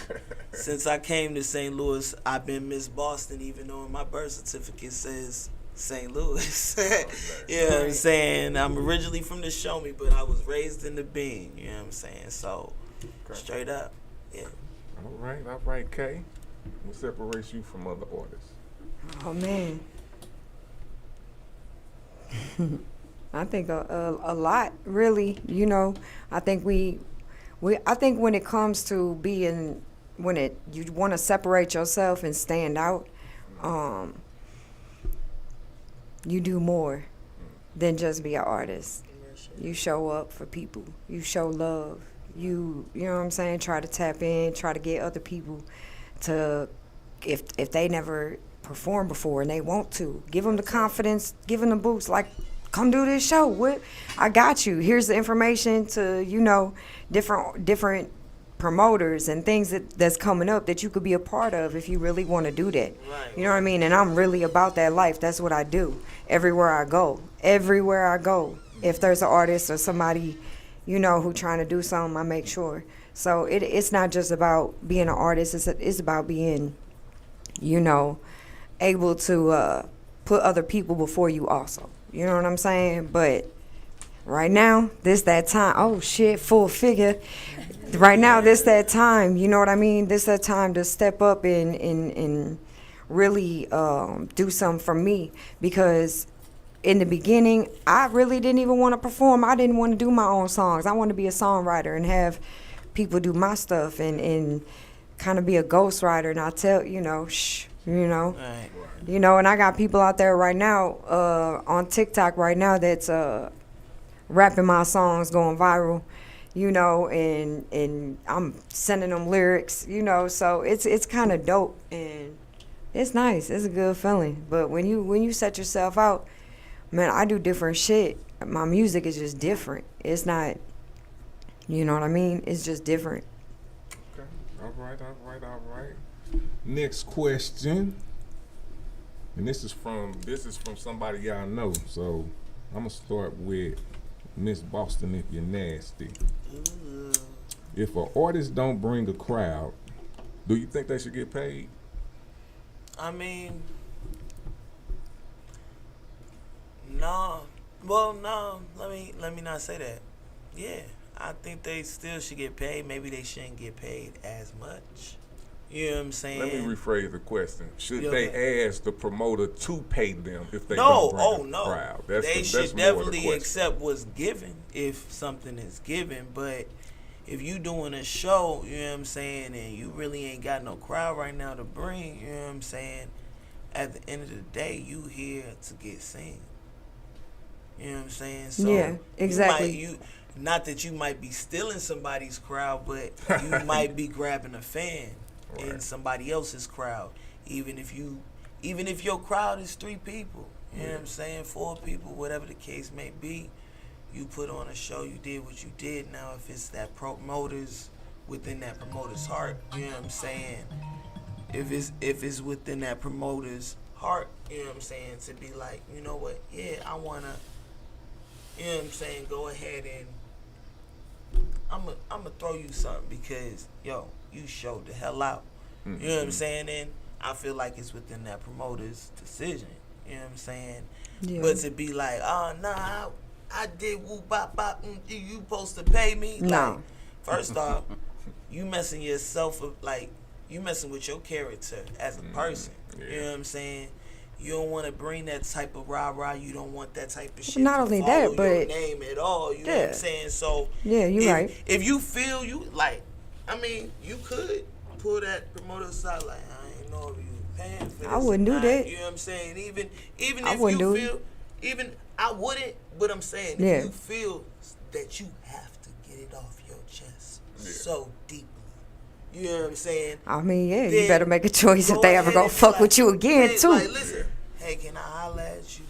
since I came to St. Louis, I've been Miss Boston, even though my birth certificate says St. Louis. You know what I'm saying? I'm originally from the Show Me, but I was raised in the Bean. You know what I'm saying? So, straight up, yeah. All right, Kay. What separates you from other artists? Oh man. I think a lot, really. You know, I think I think when it comes to being, you want to separate yourself and stand out, you do more than just be an artist. You show up for people. You show love. You know what I'm saying? Try to tap in, try to get other people to, if they never performed before and they want to, give them the confidence, give them the boost, like, come do this show. What? I got you. Here's the information to, you know, different promoters and things that's coming up that you could be a part of if you really want to do that. Right. You know what I mean? And I'm really about that life. That's what I do. Everywhere I go. If there's an artist or somebody, you know, who trying to do something, I make sure. So it's not just about being an artist. It's about being, you know, able to put other people before you also. You know what I'm saying? But right now, that time. Oh, shit, full figure. Right now, that time. You know what I mean? That time to step up and really do something for me. Because in the beginning, I really didn't even want to perform. I didn't want to do my own songs. I wanted to be a songwriter and have people do my stuff and kind of be a ghostwriter. And I tell, you know, you know. Right. You know, and I got people out there right now on TikTok right now that's rapping my songs, going viral, you know, and I'm sending them lyrics, you know, so it's kind of dope and it's nice. It's a good feeling. But when you set yourself out, man, I do different shit. My music is just different. It's not, you know what I mean? It's just different. Okay. All right. Next question. And this is from somebody y'all know. So I'm gonna start with Miss Boston if you're nasty. If an artist don't bring a crowd, do you think they should get paid? I mean, no. Well, no. Let me not say that. Yeah, I think they still should get paid. Maybe they shouldn't get paid as much. You know what I'm saying? Let me rephrase the question. Should Yeah, they ask the promoter to pay them if they No, don't bring no. a crowd? They should more the definitely question. accept what's given if something is given. But if you doing a show, you know what I'm saying, and you really ain't got no crowd right now to bring, you know what I'm saying, at the end of the day, you here to get seen. You know what I'm saying? So Yeah, exactly. You not that you might be stealing somebody's crowd, but you might be grabbing a fan in somebody else's crowd. Even if your crowd is 3 people, you know what I'm saying, 4 people, whatever the case may be, you put on a show, you did what you did. Now if it's that promoter's within that promoter's heart, you know what I'm saying, if it's within that promoter's heart, you know what I'm saying, to be like, you know what, yeah, I wanna, you know what I'm saying, go ahead and I'm gonna throw you something because, yo, you showed the hell out. Mm-hmm. You know what I'm saying? And I feel like it's within that promoter's decision. You know what I'm saying? Yeah. But to be like, oh, nah, I did woo bop bop, you supposed to pay me? No. Like, first off, you messing yourself up, like, you messing with your character as a person. Yeah. You know what I'm saying? You don't want to bring that type of rah-rah. You don't want that type of shit. Not only that, but your name at all. You know what I'm saying? So yeah, you're right. If you feel I mean, you could pull that promoter aside like, I ain't know if you paying for this. I wouldn't do that. You know what I'm saying? Even I if wouldn't you do feel, even I wouldn't. But I'm saying, Yeah. if you feel that you have to get it off your chest so deeply, you know what I'm saying? I mean, yeah, you Then better make a choice if go they ever ahead gonna and be fuck like, with you again, hey, too. Like, listen, hey, can I holler at you?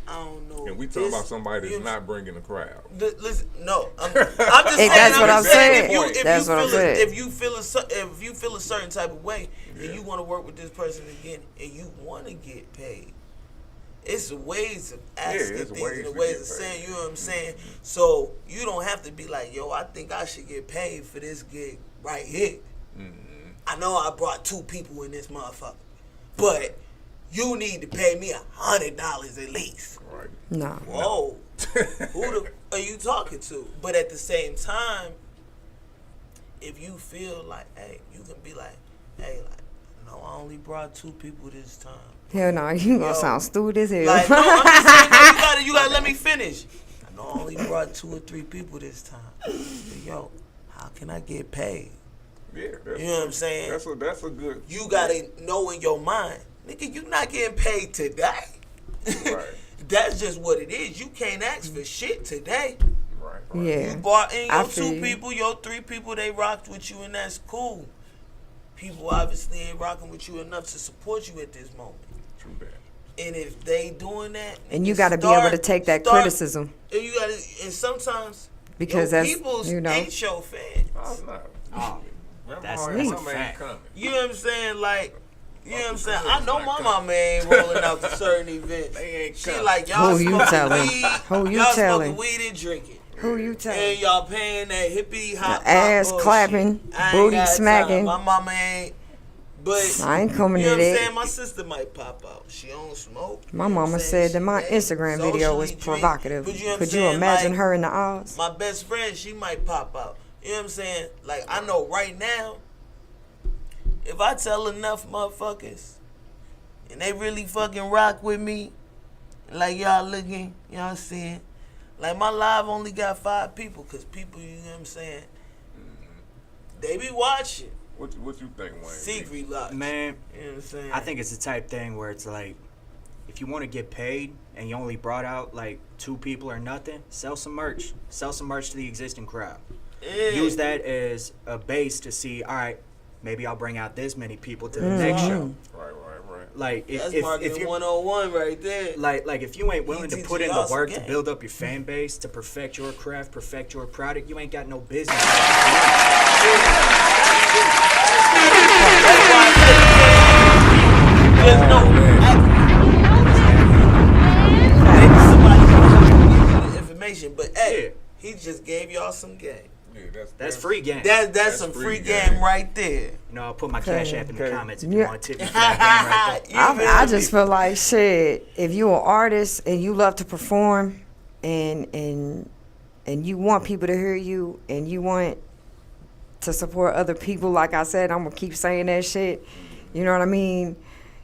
I don't know. And we talking about somebody that's not bringing the crowd. Listen, no, I'm just saying. That's what I'm saying. If you feel a certain type of way, and you want to work with this person again, and you want to get paid, it's ways of asking things and the ways of saying. You know what I'm saying? So you don't have to be like, yo, I think I should get paid for this gig right here. I know I brought 2 people in this motherfucker, but you need to pay me $100 at least. Right. No. Whoa. Who the are you talking to? But at the same time, if you feel like, hey, you can be like, hey, like, no, I only brought 2 people this time. Hell no, you gonna sound stupid as hell. Like, no, I'm just saying, no, you gotta let me finish. I know I only brought 2 or 3 people this time. But yo, how can I get paid? Yeah, You know what I'm saying? That's a good. You gotta know in your mind, nigga, you not getting paid today. Right. That's just what it is. You can't ask for shit today. Right. Yeah. You brought in I your feel 2 you. people, your 3 people, they rocked with you, and that's cool. People obviously ain't rocking with you enough to support you at this moment. True that. And if they doing that, And you got to be able to take that criticism. And you got to, and sometimes Because your that's, peoples you know. ain't your fans. Oh, no. That's Remember, a mama ain't fact. coming. You know what I'm saying? Like, you know what I'm saying? I know my mama ain't rolling out to certain events. They ain't She coming. like, y'all Who you smoking telling? weed, Who you y'all telling? smoking weed and drinking. Who you telling? And y'all paying that hippie hop Ass bullshit. clapping, I ain't booty got time. smacking. My mama ain't. But I ain't coming you know to what I'm that. saying? My sister might pop out. She don't smoke. My You know what mama I'm saying? said that my She Instagram video was socially drink. provocative. But you know what I'm Could you saying? imagine Like, her in the aisles? My best friend, she might pop out. You know what I'm saying? Like, I know right now, if I tell enough motherfuckers and they really fucking rock with me, like y'all looking, y'all seeing, like my live only got 5 people, because people, you know what I'm saying, they be watching. What you think, Wayne? Secret locks. Man, You know what I'm saying? I think it's the type thing where it's like, if you want to get paid and you only brought out like 2 people or nothing, sell some merch. Sell some merch to the existing crowd. Yeah. Use that as a base to see, all right, maybe I'll bring out this many people to the next show. Right. Like That's if marketing you 101 right there. like if you ain't willing to put in the teaches y'all work some to game. build up your fan base, to perfect your craft, perfect your product, you ain't got no business. There's no maybe somebody can get information, but hey, he just gave y'all some game. Yeah, That's free game. That's some free game right there. You know, I'll put my cash app in the comments if you Yeah. want to tip me for that game right there. I just feel like shit. If you an artist and you love to perform, and you want people to hear you, and you want to support other people, like I said, I'm gonna keep saying that shit. You know what I mean?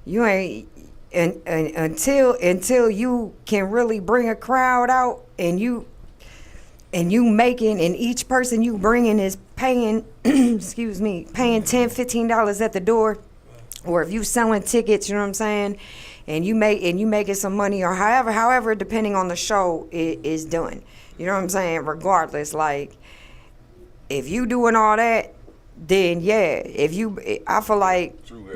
You ain't and until you can really bring a crowd out, and you making, and each person you bringing is paying excuse me, paying $10-15 at the door, or if you selling tickets, you know what I'm saying, and you making some money, or however depending on the show it is done, you know what I'm saying, regardless, like if you doing all that, then yeah, I feel like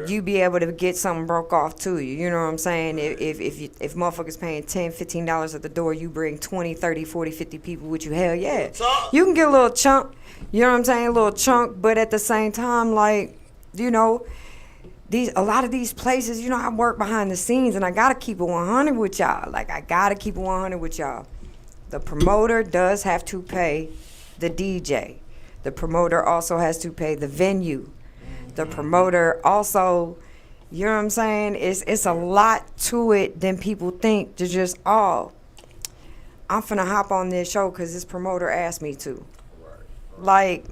you be able to get something broke off to you. You know what I'm saying? If motherfuckers paying $10-15 at the door, you bring 20, 30, 40, 50 people with you, hell yeah. You can get a little chunk, you know what I'm saying, a little chunk, but at the same time, like, you know, a lot of these places, you know, I work behind the scenes, and I gotta keep it 100 with y'all. Like, I gotta keep it 100 with y'all. The promoter does have to pay the DJ. The promoter also has to pay the venue. The promoter also, you know what I'm saying? It's a lot to it than people think to just, I'm finna hop on this show because this promoter asked me to. Like,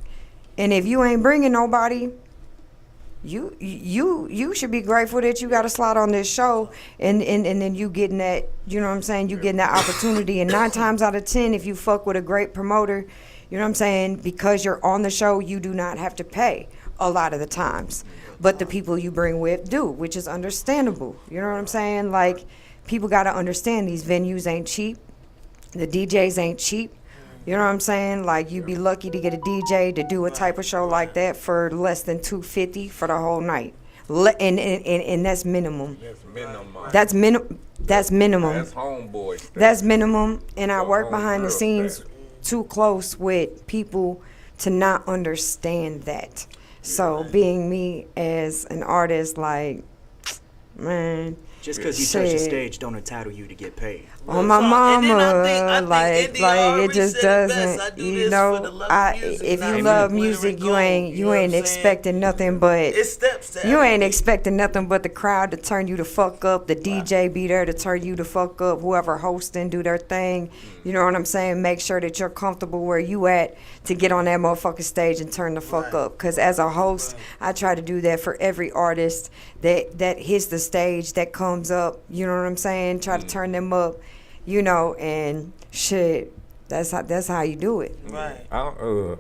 and if you ain't bringing nobody, you should be grateful that you got a slot on this show, and then you getting that, you know what I'm saying, you getting that opportunity. And 9 times out of 10, if you fuck with a great promoter, you know what I'm saying, because you're on the show, you do not have to pay. a lot of the times. But the people you bring with do, which is understandable. You know what I'm saying? Like, people got to understand these venues ain't cheap. The DJs ain't cheap. You know what I'm saying? Like, you'd be lucky to get a DJ to do a type of show like that for less than $250 for the whole night. And that's minimum. That's minimum. That's minimum. That's minimum. That's homeboy stuff. That's minimum. And I So work behind the homegirl scenes stuff. too close with people to not understand that. So being me as an artist, like, man. Just because you touch the shit. stage don't entitle you to get paid. On my And then mama, I think like India it already just said it best. I doesn't. do You this know, for the love of music, if not you for love glitter music, and you gold, ain't you know what I'm saying? expecting nothing but. It steps to You ain't everything. expecting nothing but the crowd to turn you the fuck up, the DJ be there to turn you the fuck up, whoever hosting do their thing. You know what I'm saying? Make sure that you're comfortable where you at to get on that motherfucking stage and turn the fuck up. Because as a host, I try to do that for every artist that hits the stage, that comes up. You know what I'm saying? Try to turn them up, you know, and shit. That's how you do it. Right.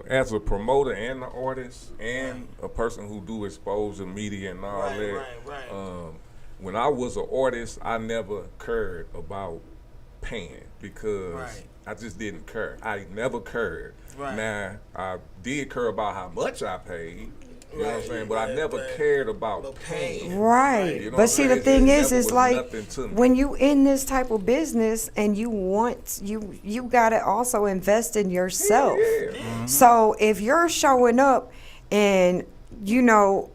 As a promoter and an artist and a person who do exposure media and all that, Right. when I was an artist, I never cared about paying because Right. I just didn't care. I never cared. Right. Now, I did care about how much I paid. You know what I'm Right, saying? But I right, never right. cared about But paying. Right. You know what But I'm see, the saying? thing It is, never it's was like nothing to me. when you in this type of business and you want, you got to also invest in yourself. Yeah. So if you're showing up and, you know,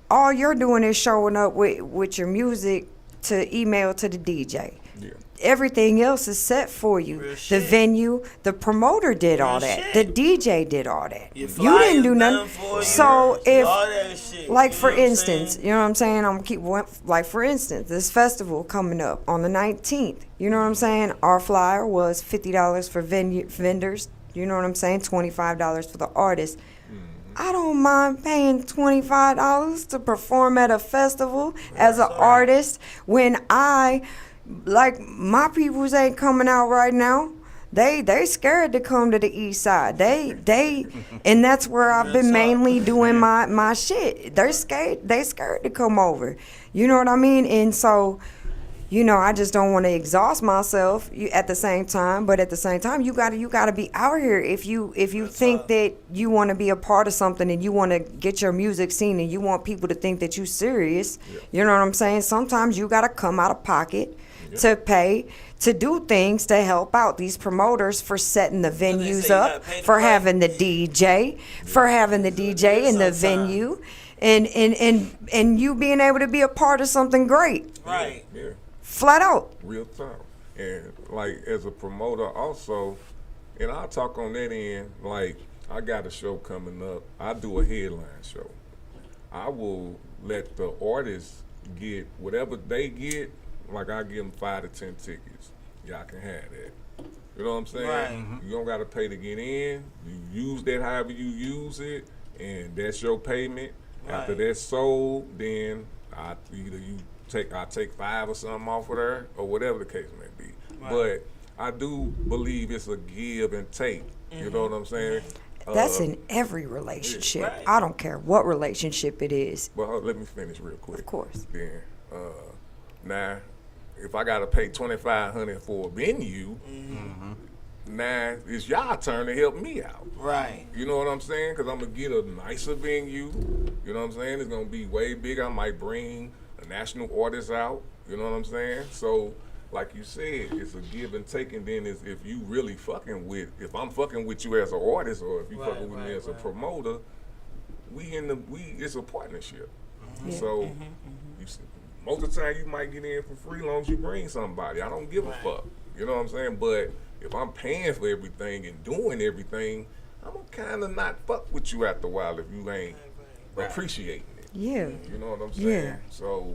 all you're doing is showing up with your music to email to the DJ. Yeah. Everything else is set for you. Real The shit. venue, the promoter did all Real that. shit. The DJ did all that. Your You didn't do flyers nothing. done for you, So if, all that shit, like you for know what I'm instance, saying? you know what I'm saying? I'm keep like for instance, this festival coming up on the 19th. You know what I'm saying? Our flyer was $50 for vendors. You know what I'm saying? $25 for the artist. I don't mind paying $25 to perform at a festival as an artist when like my peoples ain't coming out right now. They scared to come to the east side. They and that's where I've been mainly doing my shit. They're scared to come over. You know what I mean? And so, you know, I just don't want to exhaust myself at the same time, but at the same time you gotta be out here if you think that you want to be a part of something and you want to get your music seen and you want people to think that you serious. You know what I'm saying? Sometimes you gotta come out of pocket to pay to do things to help out these promoters for setting the they venues say you up, gotta pay to for play. having the DJ, for having the DJ in the Sometimes. venue, and you being able to be a part of something great, Right. Yeah. flat out. Real talk. And like as a promoter also, and I'll talk on that end, like I got a show coming up. I do a headline show. I will let the artists get whatever they get, like I give them 5 to 10 tickets. Y'all can have that. You know what I'm saying? Right. You don't gotta pay to get in. You use that however you use it, and that's your payment. After Right. that's sold, then I take 5 or something off of there, or whatever the case may be. Right. But I do believe it's a give and take. You know what I'm saying? That's in every relationship. Right. I don't care what relationship it is. Well, let me finish real quick. Of course. Then, now, if I gotta pay $2,500 for a venue, now it's y'all turn to help me out. Right. You know what I'm saying? Because I'm gonna get a nicer venue. You know what I'm saying? It's gonna be way bigger. I might bring a national artist out. You know what I'm saying? So, like you said, it's a give and take. And then it's if you really if I'm fucking with you as an artist, or if you Right, fucking with me right, as a right. promoter, it's a partnership. Yeah. So, you see, most of the time you might get in for free, long as you bring somebody. I don't give a fuck. You know what I'm saying? But if I'm paying for everything and doing everything, I'm gonna kind of not fuck with you after a while if you ain't appreciating it. Yeah. You know what I'm saying? Yeah. So,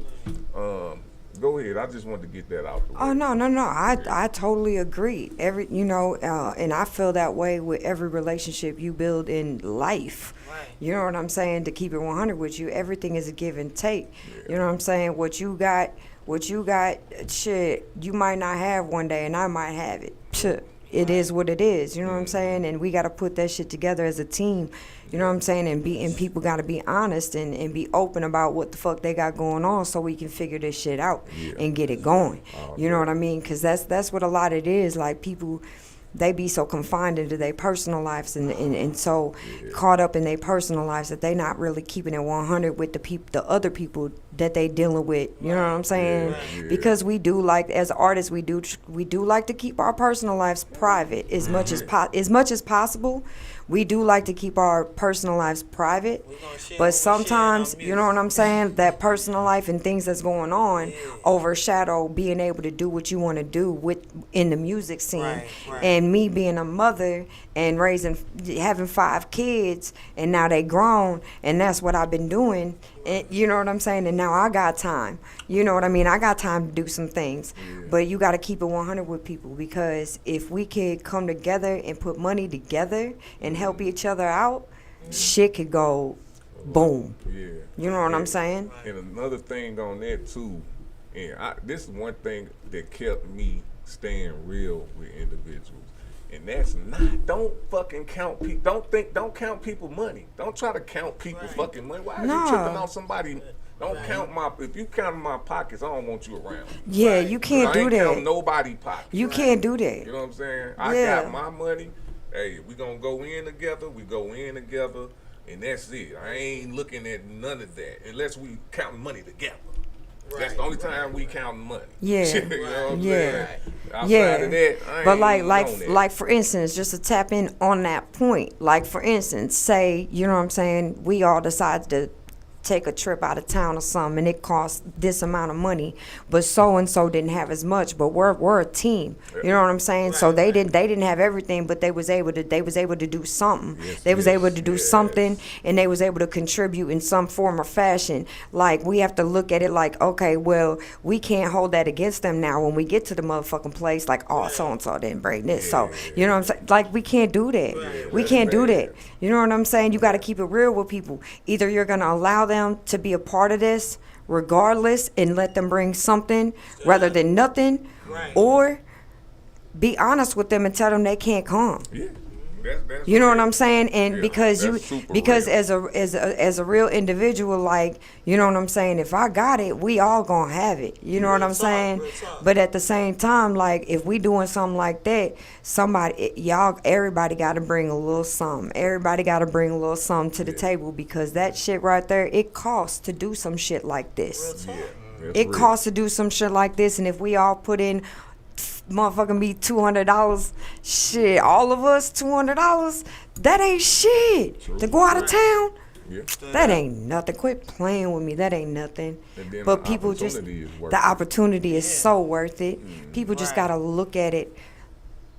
go ahead. I just wanted to get that out the way. Oh no. I totally agree. And I feel that way with every relationship you build in life. Right. You know what I'm saying? To keep it 100 with you, everything is a give and take. You know what I'm saying? What you got, shit, you might not have one day, and I might have it. Shit. it is what it is. You know what I'm saying? And we got to put that shit together as a team. You know what I'm saying? And people got to be honest and be open about what the fuck they got going on, so we can figure this shit out and get it going. You know what I mean? Because that's what a lot of it is. Like, people, they be so confined into their personal lives and so caught up in their personal lives that they not really keeping it 100 with the other people that they dealing with. You know what I'm saying? Because we do, like, as artists, we do like to keep our personal lives private as much as possible. We do like to keep our personal lives private, but sometimes, you know what I'm saying, that personal life and things that's going on overshadow being able to do what you want to do in the music scene. Right. And me being a mother and having 5 kids, and now they grown, and that's what I've been doing. And you know what I'm saying? And now I got time. You know what I mean? I got time to do some things. But you got to keep it 100 with people, because if we could come together and put money together and help each other out, shit could go boom. You know what I'm saying? And another thing on that too, and this is one thing that kept me staying real with individuals. And that's don't fucking count people. Don't count people money. Don't try to count people fucking money. Why are you tripping on somebody? Don't count if you count my pockets, I don't want you around. Yeah, you can't do that. I ain't count nobody pockets. You can't do that. You know what I'm saying? I got my money. Hey, we gonna go in together. We go in together, and that's it. I ain't looking at none of that unless we counting money together. That's the only time we counting money. Yeah. You know what I'm saying? Outside Yeah. of that, I But ain't like for instance, just to tap in on that point, like for instance, say, you know what I'm saying, we all decide to take a trip out of town or something, and it costs this amount of money, but so and so didn't have as much, but we're a team. You know what I'm saying? So they didn't have everything, but they was able to do something. They was able to do something, and they was able to contribute in some form or fashion. Like, we have to look at it like, okay, well, we can't hold that against them now when we get to the motherfucking place, like, oh, so and so didn't bring this. So you know what I'm saying? Like, we can't do that. We can't do that. You know what I'm saying? You got to keep it real with people. Either you're gonna allow them to be a part of this regardless and let them bring something rather than nothing, or be honest with them and tell them they can't come. That's you know what I'm saying? And because real. as a real individual, like, you know what I'm saying, if I got it, we all gonna have it. You know what I'm saying? But at the same time, like, if we doing something like that, everybody got to bring a little something. Everybody got to bring a little something to the table, because that shit right there, it costs to do some shit like this. It costs to do some shit like this, and if we all put in motherfucking be $200, shit, all of us $200, that ain't shit. To go out of town, that ain't nothing. Quit playing with me. That ain't nothing. But people just, the opportunity is so worth it. People just gotta look at it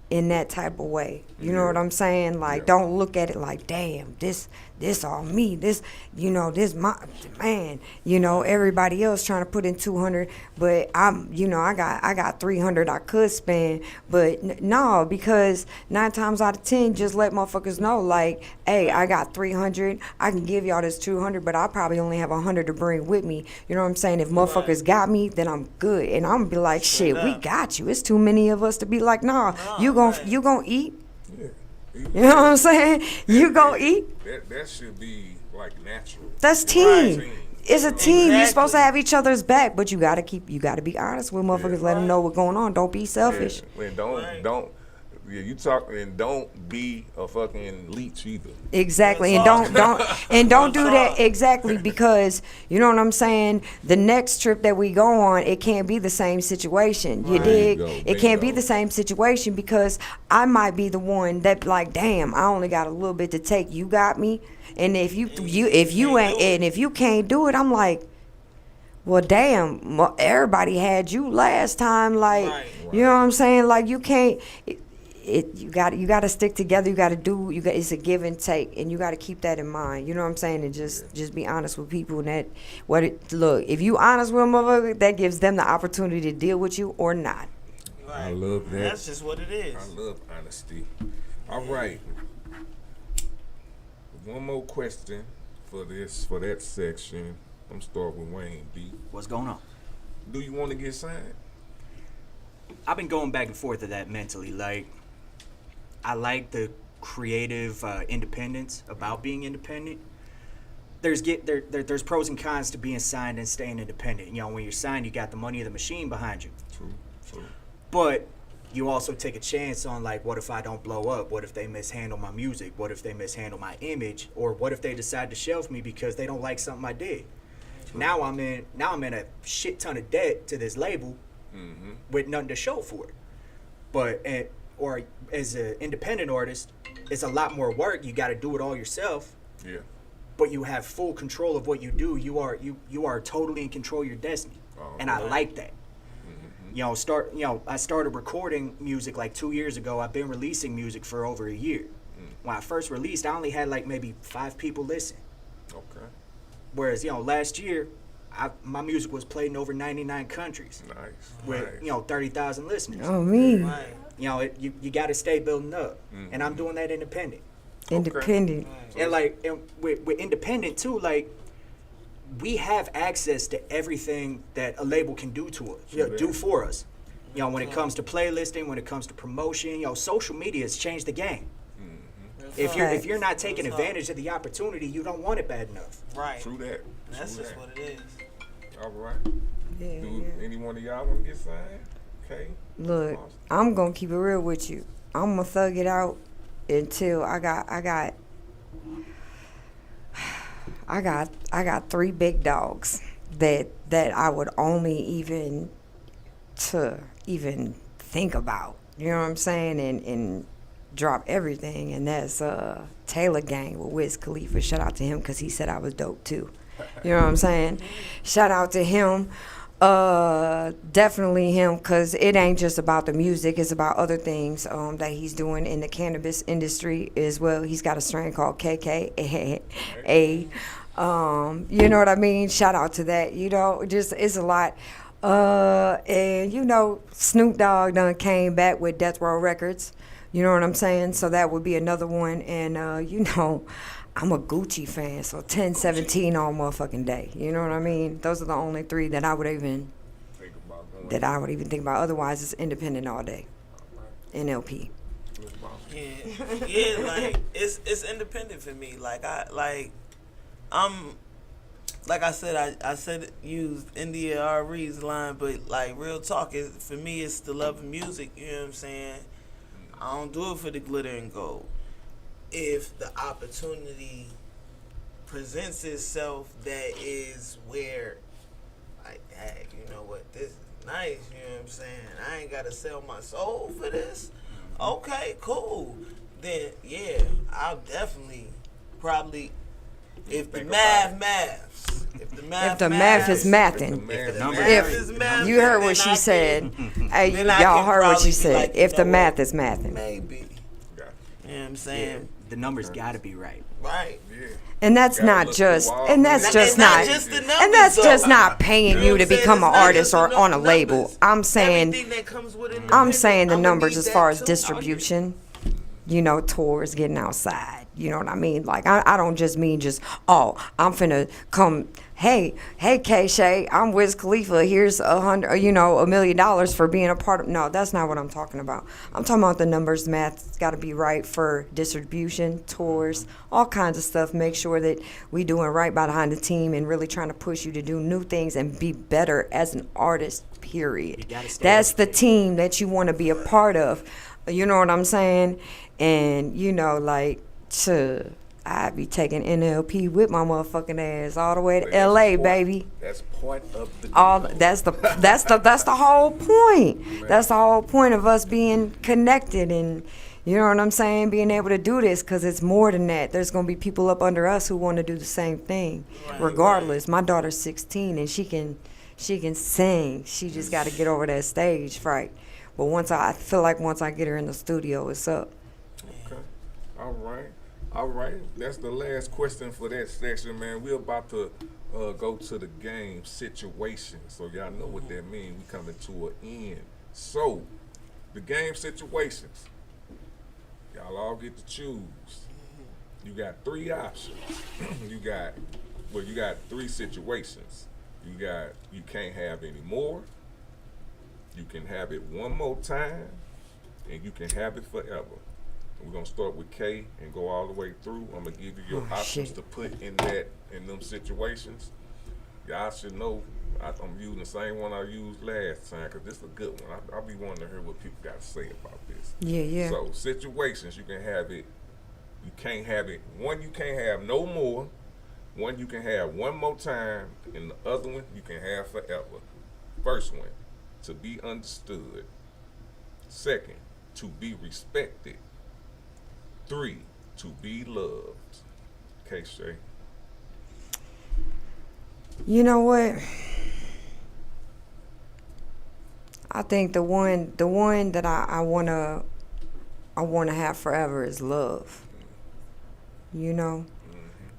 in that type of way. You know what I'm saying? Like, don't look at it like, damn, this all me. This, you know, this my man. You know, everybody else trying to put in 200, but I'm, you know, I got 300 I could spend. But no, because 9 times out of 10, just let motherfuckers know, like, hey, I got 300. I can give y'all this 200, but I probably only have 100 to bring with me. You know what I'm saying? If motherfuckers got me, then I'm good, and I'm gonna be like, shit, we got you. It's too many of us to be like, nah, you gonna eat. You know what I'm saying? You gonna eat. That should be like natural. That's team. It's a team. You're supposed to have each other's back, but you gotta be honest with motherfuckers. Let them know what's going on. Don't be selfish. And you talk, and don't be a fucking leech either. Exactly, and don't do that exactly, because you know what I'm saying. The next trip that we go on, it can't be the same situation. You dig? It can't be the same situation, because I might be the one that, like, damn, I only got a little bit to take. You got me, and if you can't do it, I'm like, well, damn, everybody had you last time. Like, you know what I'm saying? Like, you can't. You got to stick together. It's a give and take, and you got to keep that in mind. You know what I'm saying? And just be honest with people. And look, if you honest with a motherfucker, that gives them the opportunity to deal with you or not. I love that. That's just what it is. I love honesty. All right. One more question for that section. I'm starting with Wayne B. What's going on? Do you want to get signed? I've been going back and forth of that mentally. Like, I like the creative independence about being independent. There's pros and cons to being signed and staying independent. You know, when you're signed, you got the money of the machine behind you. True. But you also take a chance on, like, what if I don't blow up? What if they mishandle my music? What if they mishandle my image? Or what if they decide to shelf me because they don't like something I did? Now I'm in a shit ton of debt to this label with nothing to show for it. But or as an independent artist, it's a lot more work. You got to do it all yourself. Yeah. But you have full control of what you do. You are totally in control of your destiny, and I like that. You know, I started recording music like 2 years ago. I've been releasing music for over a year. When I first released, I only had like maybe 5 people listen. Okay. Whereas, you know, last year, my music was played in over 99 countries. Nice. With, you know, 30,000 listeners. Oh, me. Right. You know, you got to stay building up. And I'm doing that independent. Independent. And like, and with independent too, like, we have access to everything that a label can do to us, do for us. You know, when it comes to playlisting, when it comes to promotion, you know, social media has changed the game. If you're not taking advantage of the opportunity, you don't want it bad enough. Right. True that. That's just what it is. All right. Yeah, Do any one of y'all want to get signed? Okay. Look, I'm gonna keep it real with you. I'm gonna thug it out until I got 3 big dogs that I would only even think about. You know what I'm saying? And drop everything, and that's Taylor Gang with Wiz Khalifa. Shout out to him because he said I was dope too. You know what I'm saying? Shout out to him. Definitely him, because it ain't just about the music, it's about other things that he's doing in the cannabis industry as well. He's got a strain called KKA. You know what I mean? Shout out to that. You know, just it's a lot. And you know, Snoop Dogg done came back with Death Row Records. You know what I'm saying? So that would be another one. And you know, I'm a Gucci fan, so 1017 all motherfucking day. You know what I mean? Those are the only 3 that I would even think about. Otherwise, it's independent all day. NLP. Yeah, like it's independent for me. I said used India Re's line, but like real talk is for me, it's the love of music. You know what I'm saying? I don't do it for the glitter and gold. If the opportunity presents itself, that is where, like, dang, you know what, this is nice, you know what I'm saying? I ain't got to sell my soul for this. Okay, cool. Then, yeah, I'll definitely probably, if the math maths. If the math is mathing. If you heard what she said, hey, y'all heard what she said. Like, if the math is mathing. Maybe. You know what I'm saying? Yeah, the numbers got to be right. Right. Yeah. And that's not just, and that's just not, just the numbers, and that's though. just not paying You you know to what I'm become saying? an It's artist not or just on a numbers. label. I'm saying, Everything that comes with it, I'm saying the I'ma numbers need as far that as too. distribution, you know, tours, getting outside. You know what I mean? Like, I don't just mean just, oh, I'm finna come, hey, K-Shay, I'm Wiz Khalifa, here's $1 million for being a part of, no, that's not what I'm talking about. I'm talking about the numbers, math, it's gotta be right for distribution, tours, all kinds of stuff. Make sure that we doing right behind the team and really trying to push you to do new things and be better as an artist, period. That's the team that you wanna be a part of. You know what I'm saying? And, you know, like, I be taking NLP with my motherfucking ass all the way to LA, baby. That's part of the That's the whole point. That's the whole point of us being connected, and you know what I'm saying, being able to do this, because it's more than that. There's gonna be people up under us who want to do the same thing, regardless. My daughter's 16 and she can sing. She just got to get over that stage fright. But I feel like once I get her in the studio, it's up. Okay. All right. That's the last question for that section, man. We're about to go to the game situation. So y'all know what that means. We coming to an end. So, the game situations. Y'all all get to choose. You got 3 options. you got 3 situations. You can't have any more. You can have it one more time, and you can have it forever. We're gonna start with K and go all the way through. I'm gonna give you your options to put in them situations. Y'all should know I'm using the same one I used last time because this is a good one. I'll be wanting to hear what people got to say about this. Yeah. So situations, you can have it. You can't have it. One, you can't have no more. One, you can have one more time, and the other one you can have forever. First one, to be understood. Second, to be respected. 3, to be loved. Okay, Shay. You know what? I think the one that I wanna have forever is love. You know?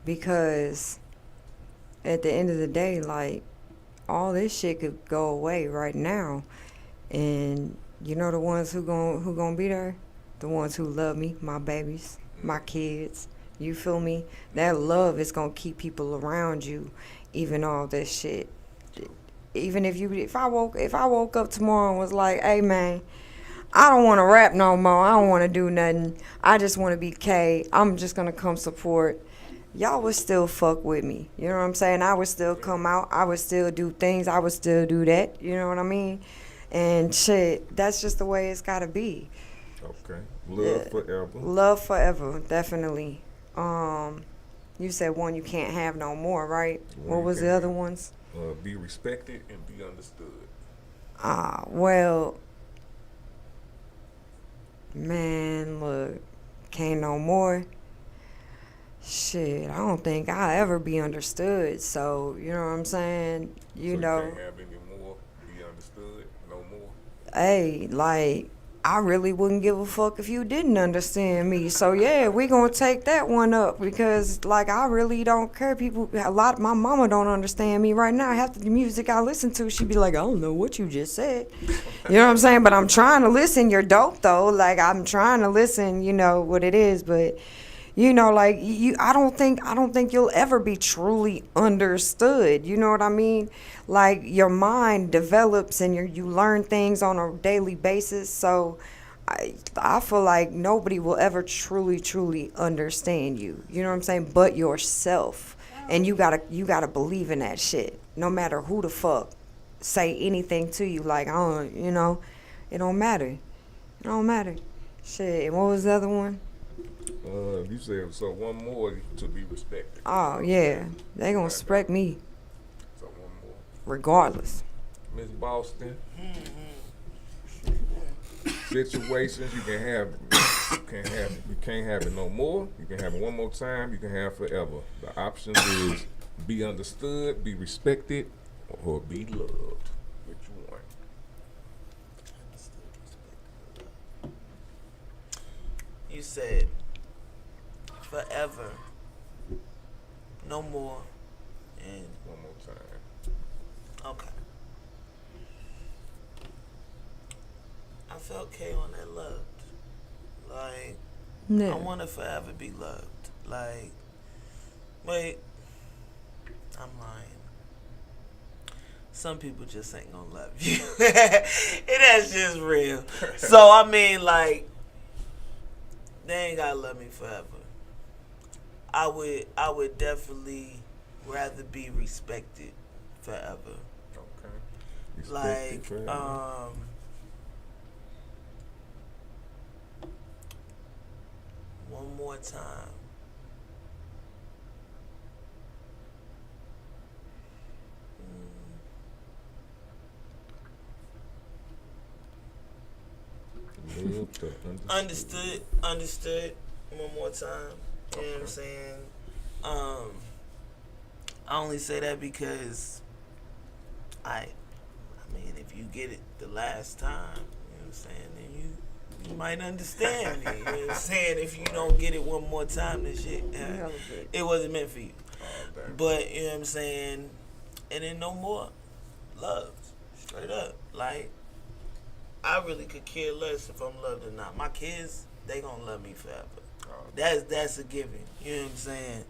Because at the end of the day, like, all this shit could go away right now. And you know the ones who gonna be there? The ones who love me, my babies, my kids. You feel me? That love is gonna keep people around you, even all this shit. Even if I woke up tomorrow and was like, hey man, I don't want to rap no more. I don't want to do nothing. I just want to be K. I'm just gonna come support. Y'all would still fuck with me. You know what I'm saying? I would still come out. I would still do things. I would still do that. You know what I mean? And shit, that's just the way it's gotta be. Okay. Love forever. Love forever, definitely. You said one you can't have no more, right? What was the other ones? Be respected and be understood. Well, man, look, can't no more. Shit, I don't think I'll ever be understood. So, you know what I'm saying? You know. You can't have any more, be understood, no more. Hey, like, I really wouldn't give a fuck if you didn't understand me. So yeah, we gonna take that one up because like I really don't care. My mama don't understand me right now. Half the music I listen to, she be like, I don't know what you just said. You know what I'm saying? But I'm trying to listen. You're dope though. Like I'm trying to listen. You know what it is, but. You know, like I don't think you'll ever be truly understood. You know what I mean? Like your mind develops and you learn things on a daily basis. So I feel like nobody will ever truly understand you. You know what I'm saying? But yourself. And you gotta believe in that shit. No matter who the fuck say anything to you. Like you know, it don't matter. It don't matter. Shit. And what was the other one? You said so. One more to be respected. Oh yeah, they gonna respect me. So one more. Regardless. Miss Boston. Situations you can't have it no more. You can have it one more time. You can have forever. The options is be understood, be respected, or be loved. Which one? You said forever, no more, and one more time. Okay. I felt K on that loved. Like, I want to forever be loved. Like, wait, I'm lying. Some people just ain't gonna love you. And that's just real. So, I mean, like, they ain't gotta love me forever. I would definitely rather be respected forever. Okay. Respected forever. One more time. Understood. One more time. You know what I'm saying? I only say that because I mean, if you get it the last time, you know what I'm saying, then you might understand me. You know what I'm saying? If you don't get it one more time, then shit, it wasn't meant for you. But, you know what I'm saying? And then no more love. Straight up. Like, I really could care less if I'm loved or not. My kids, they gonna love me forever. That's a given. You know what I'm saying?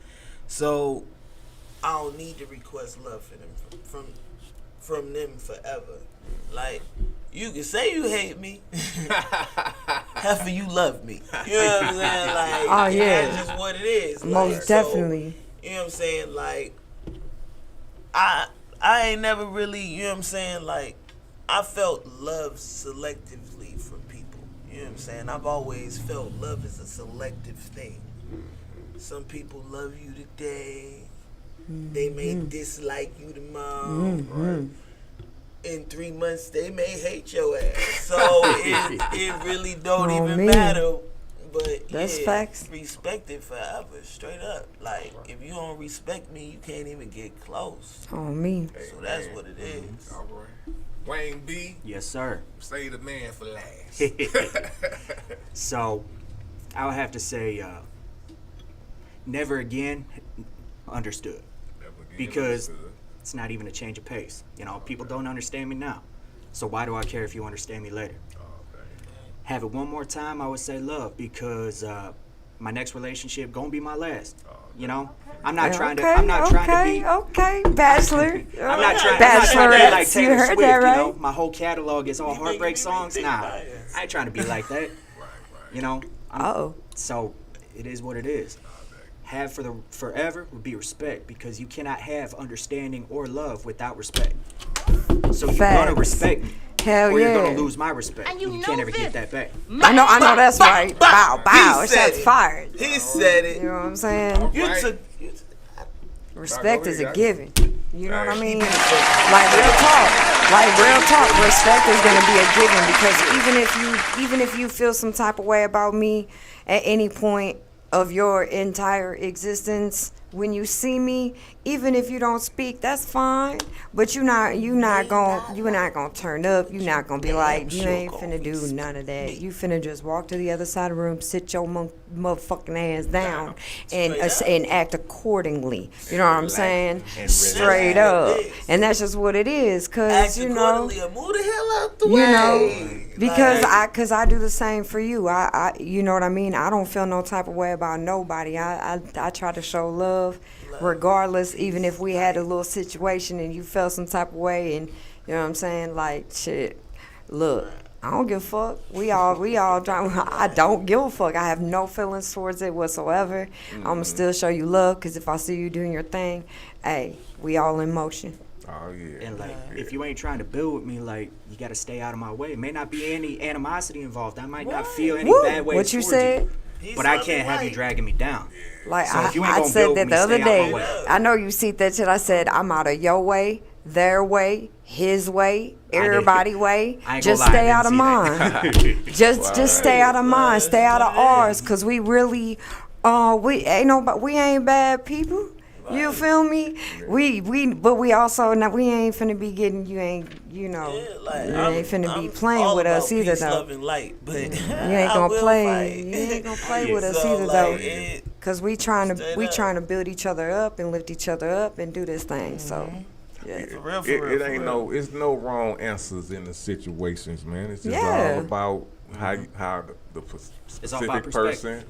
So I don't need to request love for them from them forever. Like, you can say you hate me. heifer, you love me. You know what I'm saying? Like, Oh, yeah. that's just what it is. Most Like, definitely. So, you know what I'm saying? Like, I ain't never really, you know what I'm saying? Like, I felt love selectively from people. You know what I'm saying? I've always felt love is a selective thing. Some people love you today. They may dislike you tomorrow. Right? In 3 months, they may hate your ass. So it really don't even matter. But that's facts. Respect it forever, straight up. Like, if you don't respect me, you can't even get close. Oh, me. So that's what it is. All right. Wayne B. Yes, sir. Say the man for last. So, I would have to say, never again understood. Never again Because understood. it's not even a change of pace. You know, people don't understand me now. So why do I care if you understand me later? Have it one more time, I would say love, because my next relationship gonna be my last. You know, I'm not trying to. I'm not trying to be. Okay, bachelor. I'm not trying to be like Taylor Swift. You know, my whole catalog is all heartbreak songs. Nah, I ain't trying to be like that. You know. So it is what it is. Have for the forever would be respect, because you cannot have understanding or love without respect. So you're gonna respect me. Hell or yeah. you're gonna lose my respect. And you can't ever get that back. I know that's right. Bow, bow. Shots fired. He said it. You know what I'm saying? Respect is a given. You know what I mean? Like real talk. Respect is gonna be a given, because even if you feel some type of way about me at any point of your entire existence, when you see me, even if you don't speak, that's fine. But you're not gonna turn up. You're not gonna be like, you ain't finna do none of that. You finna just walk to the other side of the room, sit your motherfucking ass down, and act accordingly. You know what I'm saying? Straight up. And that's just what it is, cause you know. Move the hell out the way. You know. Because I do the same for you. I you know what I mean? I don't feel no type of way about nobody. I try to show love regardless, even if we had a little situation and you felt some type of way, and you know what I'm saying? Like, shit, look, I don't give a fuck. We all I don't give a fuck. I have no feelings towards it whatsoever. I'm gonna still show you love, because if I see you doing your thing, hey, we all in motion. Oh yeah. And like, if you ain't trying to build with me, like, you gotta stay out of my way. It may not be any animosity involved. I might not feel any bad ways what you towards said? you, but I can't have you dragging me down. Like, so if you ain't I gonna said build that me, the other stay out my day. way. I know you see that shit. I said, I'm out of your way, their way, his way, everybody way. Just stay out of mine. Just stay out of mine. Stay out of ours, because we really, we ain't bad people. You feel me? But we also, we ain't finna be getting, you ain't finna be playing with us either, though. Love and light, but you ain't gonna play with us either, though. Cause we trying to build each other up and lift each other up and do this thing. So, yeah. It's no wrong answers in the situations, man. It's just all about how the specific person,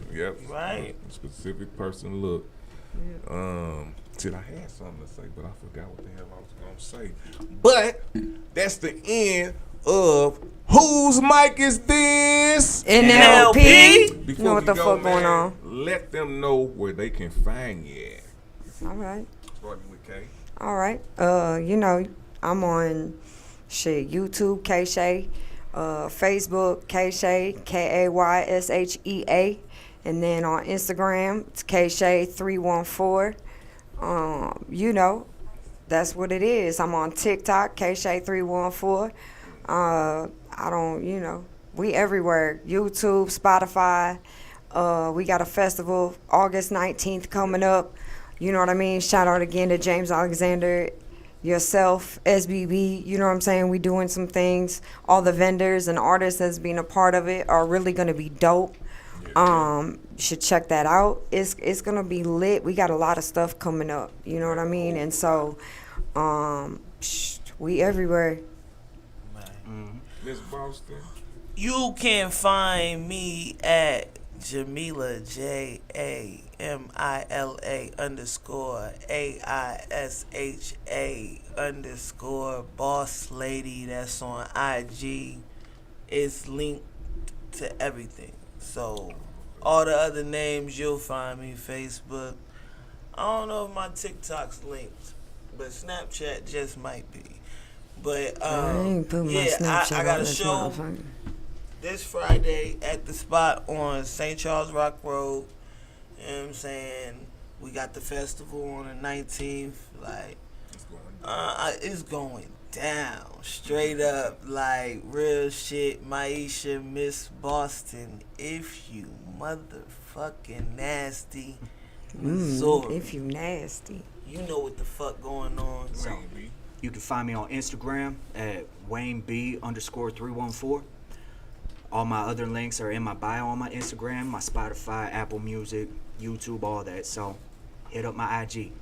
specific person look. Shit, I had something to say, but I forgot what the hell I was gonna say. But that's the end of Whose Mic Is This? NLP. Before you know what the fuck going on? Let them know where they can find you at. All right. Starting with Kay. All right. I'm on YouTube, K-Shay, Facebook, K-Shay, Kaysheea. And then on Instagram, it's Kayshay314. That's what it is. I'm on TikTok, Kayshay314. We everywhere. YouTube, Spotify. We got a festival August 19th coming up. You know what I mean? Shout out again to James Alexander, yourself, SBB. You know what I'm saying? We doing some things. All the vendors and artists that's being a part of it are really going to be dope. You should check that out. It's gonna be lit. We got a lot of stuff coming up. You know what I mean? And so, we everywhere. Miss Boston. You can find me at Jamila JAMILA_AISHA_ boss lady. That's on IG. It's linked to everything. So all the other names you'll find me, Facebook. I don't know if my TikTok's linked, but Snapchat just might be. But I ain't put my Snapchat I got on a this show motherfucker. this Friday at the spot on St. Charles Rock Road. You know what I'm saying? We got the festival on the 19th. Like, it's going down. Straight up, like, real shit. Maisha, Miss Boston, if you motherfucking nasty. Missouri. If you nasty. You know what the fuck going on. So, you can find me on Instagram at WayneB_314. All my other links are in my bio on my Instagram, my Spotify, Apple Music, YouTube, all that. So hit up my IG.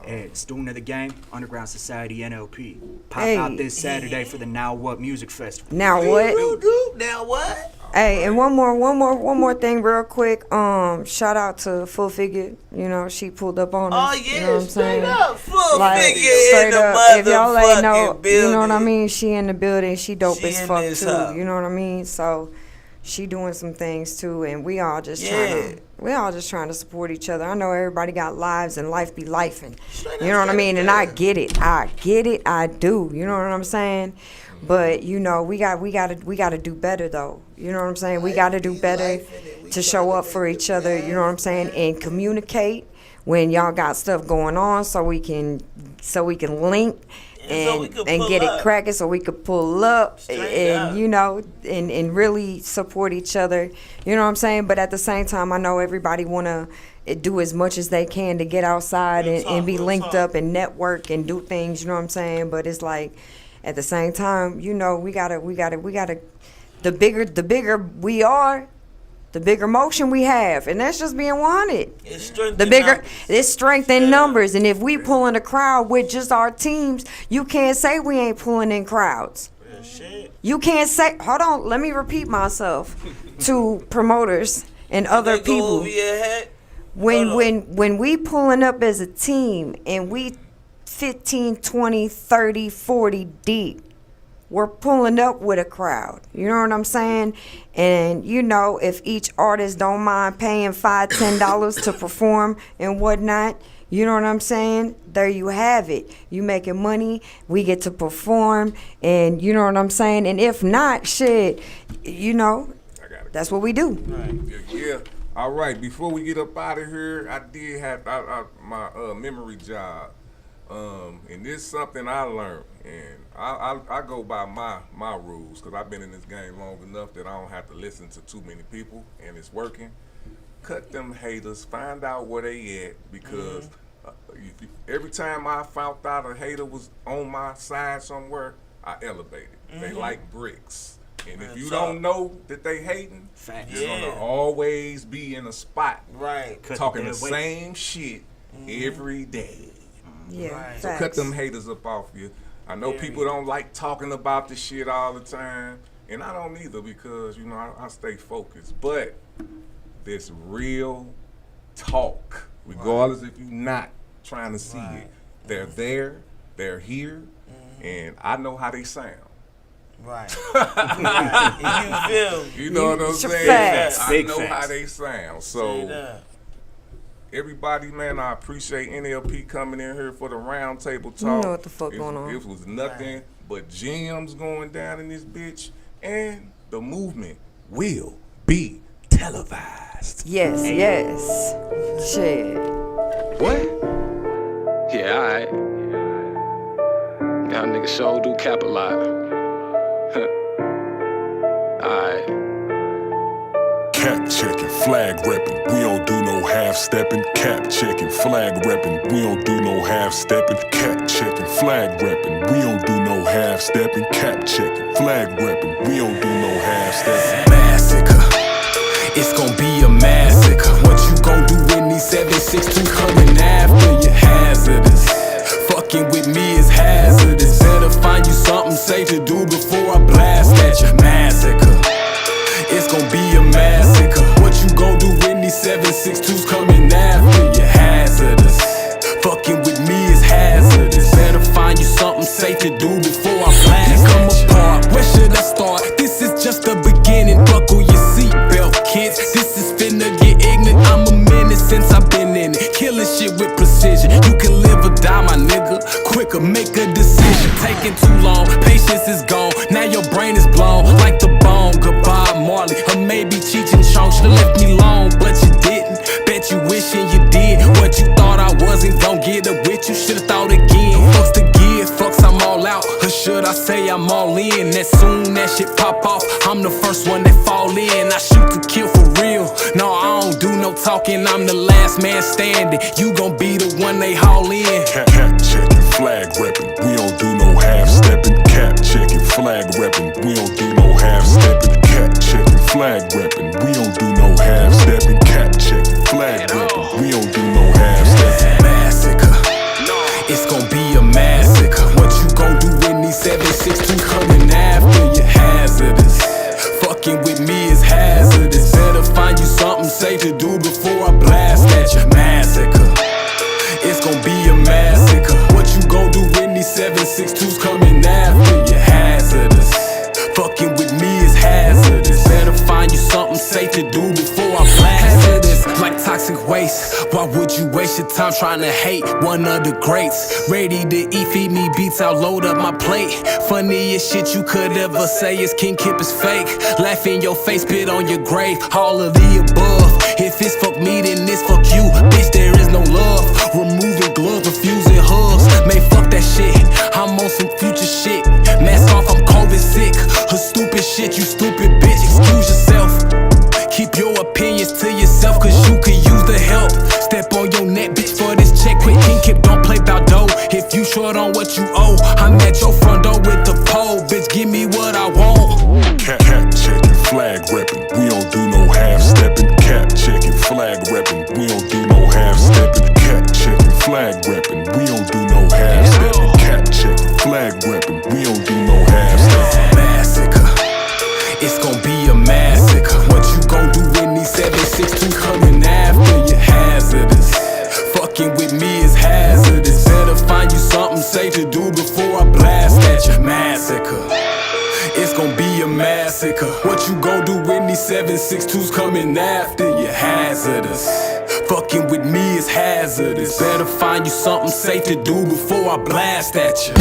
And Student of the Game, Underground Society NLP. Pop out this Saturday for the Now What Music Festival. Now what? Now what? Hey, and one more thing real quick. Shout out to Full Figure. You know, she pulled up on us. Oh yeah, you know what I'm straight saying? up, Full Like, Figure straight in the up. motherfucking If y'all ain't know, building. you know what I mean? She in the building. She dope She as in fuck this too. hoe. You know what I mean? So she doing some things too, and we all just trying to support each other. I know everybody got lives and life be lifing. You know what I mean? And I get it. I do. You know what I'm saying? But you know, we gotta do better though. You know what I'm saying? We gotta do better to show up for each other. You know what I'm saying? And communicate when y'all got stuff going on, so we can link and get it cracking, so we could pull up and you know and really support each other. You know what I'm saying? But at the same time, I know everybody wanna do as much as they can to get outside and be linked up and network and do things. You know what I'm saying? But it's like, at the same time, you know, we gotta. The bigger we are, the bigger motion we have, and that's just being 100. It's strength in numbers, and if we pulling a crowd with just our teams, you can't say we ain't pulling in crowds. You can't say. Hold on, let me repeat myself to promoters and other people. When we pulling up as a team and we 15, 20, 30, 40 deep, we're pulling up with a crowd. You know what I'm saying? And, you know, if each artist don't mind paying $5, $10 to perform and whatnot, you know what I'm saying? There you have it. You making money, we get to perform, and you know what I'm saying? And if not, shit, you know, that's what we do. Right. Yeah. All right, before we get up out of here, I did have my memory job. And this is something I learned, and I go by my rules, because I've been in this game long enough that I don't have to listen to too many people, and it's working. Cut them haters, find out where they at, because every time I found out a hater was on my side somewhere, I elevated. They like bricks. And if you don't know that they hating, you're gonna always be in a spot talking the same shit every day. Yeah, so cut them haters up off you. I know people don't like talking about this shit all the time, and I don't either, because you know I stay focused. But this real talk, regardless if you're not trying to see it, they're there, they're here, and I know how they sound. Right. You know what I'm saying? I know how they sound. So everybody, man, I appreciate NLP coming in here for the round table talk. You know what the fuck going on. It was nothing but gems going down in this bitch, and the movement will be televised. Yes. Shit. What? Yeah, alright. Y'all niggas sure do cap a lot. Alright. Cap checking, flag repping, we don't do no half stepping. Cap checking, flag repping, we don't do no half stepping. Cap checking, flag repping, we don't do no half stepping. Cap checking, flag repping, we don't do no half stepping. Massacre, it's gon' be a massacre. What you gon' do when these 762 coming after you? Hazardous, fucking with me is hazardous. Better find you something safe to do before I blast at you. Massacre, it's gon' be a massacre. What you gon' do when these 762s coming after you? Hazardous, fucking with me is hazardous. Better find you something safe to do before I blast at you. Come apart, where should I start? This is just the beginning. Buckle your kids. This is finna get ignorant. I'm a menace since I've been in it. Killing shit with precision. You can live or die, my nigga. Quicker, make a decision. Taking too long, patience is gone. Now your brain is blown like the bone. Goodbye, Marley. Or maybe Cheech and Chong should've left me alone, but you didn't. Bet you wishing you did what you thought I wasn't gon' get up with. You should've thought again. Fucks to give, fucks I'm all out. Or should I say I'm all in? As soon as shit pop off, I'm the first one that fall in. I shoot to kill for real. No, I don't do no talking. I'm the last man standing. You gon' be the one they haul in. Cap checking, flag reppin'. We don't do no half stepping. Cap checking, flag reppin'. We don't do no half stepping. Cap checking, flag reppin'. We don't do no half stepping. Cap checking, flag reppin'. We don't do no half stepping. Massacre. It's gon' be a massacre. What you gon' do when these 762 coming after you? Hazardous. Fucking with me is hazardous. Better find you something safe to do before I blast at you. Massacre. It's gon' be a massacre. What you gon' do when these 762s coming after you? Hazardous. Fucking with me is hazardous. Better find you something safe to do before I blast at this. Like toxic waste. Why would you waste your time trying to hate one of the greats? Ready to eat, feed me beats, I'll load up my plate. Funniest shit you could ever say is King Kip is fake. Laugh in your face, spit on your grave. All of the above. If it's fuck me, then it's fuck you. Bitch, there is no love. Removing gloves, refusing hugs. Man, fuck that shit. I'm on some future shit. Mask off, I'm COVID sick. Her stupid shit, you stupid bitch. Excuse yourself. Keep your opinions to yourself, cause you could use the help. Step on your neck, bitch, for this check. Quick King Kip, don't play bout dough. If you short on what you owe, I'm at your front door with the pole. Bitch, give me what I want. Cap checking, flag reppin'. We don't do no half stepping. Cap checking, flag reppin'. We don't do no half stepping. Cap checking, flag reppin'. We don't do no half stepping. Cap checking, flag reppin'. We don't do no half stepping. Massacre. It's gon' be a massacre. What you gon' do when these 762 coming after you? Hazardous. Fucking with me is hazardous. Better find you something safe to do before I blast at you. Massacre. It's gon' be a massacre. What you gon' do when these 762s coming after you? Hazardous. Fucking with me is hazardous. Better find you something safe to do before I blast at you.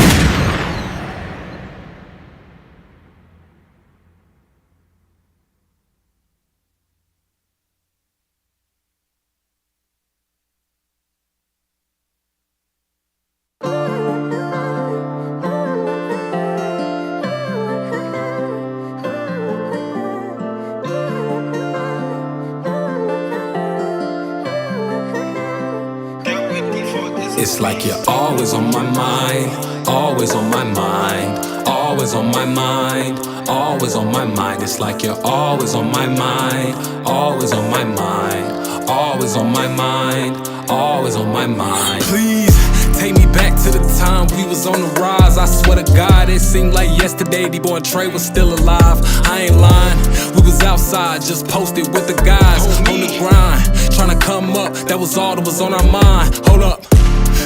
It's like you're always on my mind, always on my mind, always on my mind, always on my mind. It's like you're always on my mind, always on my mind, always on my mind, always on my mind. Please take me back to the time we was on the rise. I swear to God, it seemed like yesterday D-Boy and Trey was still alive. I ain't lying, we was outside, just posted with the guys on the grind, trying to come up. That was all that was on our mind. Hold up.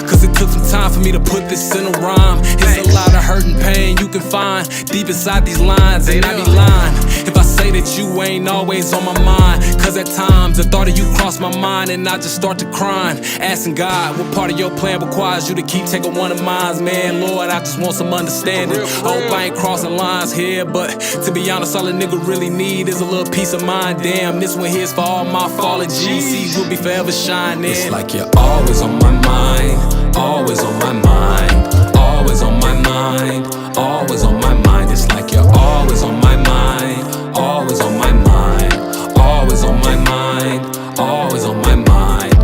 Cause it took some time for me to put this in a rhyme. It's a lot of hurt and pain you can find deep inside these lines, and I be lying if I say that you ain't always on my mind. Cause at times the thought of you cross my mind and I just start to crying, asking God what part of your plan requires you to keep taking one of mine. Man, Lord, I just want some understanding. I hope I ain't crossing lines here, but to be honest, all a nigga really need is a little peace of mind. Damn, this one here's for all my fallen GCs will be forever shining. It's like you're always on my mind, always on my mind, always on my mind, always on my mind. It's like you're always on my mind, always on my mind, always on my mind, always on my mind.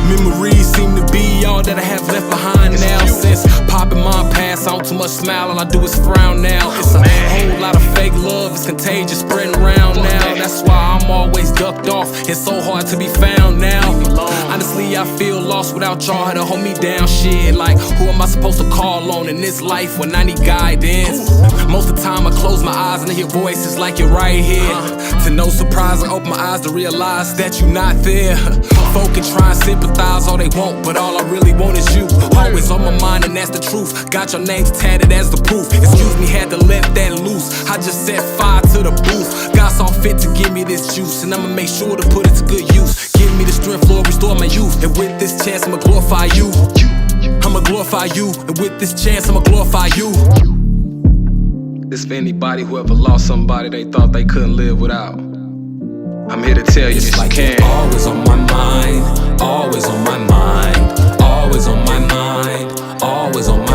Memories seem to be all that I have left behind now. Since popping my pass on too much smile, all I do is frown now. It's a whole lot of fake love, it's contagious, spreading around now. That's why I'm always ducked off, it's so hard to be found now. Honestly, I feel lost without y'all to hold me down. Shit, like who am I supposed to call on in this life when I need guidance? Most of the time I close my eyes and I hear voices like you're right here. To no surprise, I open my eyes to realize that you're not there. Folk can try and sympathize all they want, but all I really want is you. Always on my mind and that's the truth. Got your names tatted as the proof. Excuse me, had to let that loose. I just set fire to the booth. God saw fit to give me this juice, and I'ma and with this chance I'ma glorify you. I'ma glorify you, and with this chance I'ma glorify you. This for anybody who ever lost somebody they thought they couldn't live without. I'm here to tell you, it's like you can. Always on my mind, always on my mind, always on my mind, always on my mind.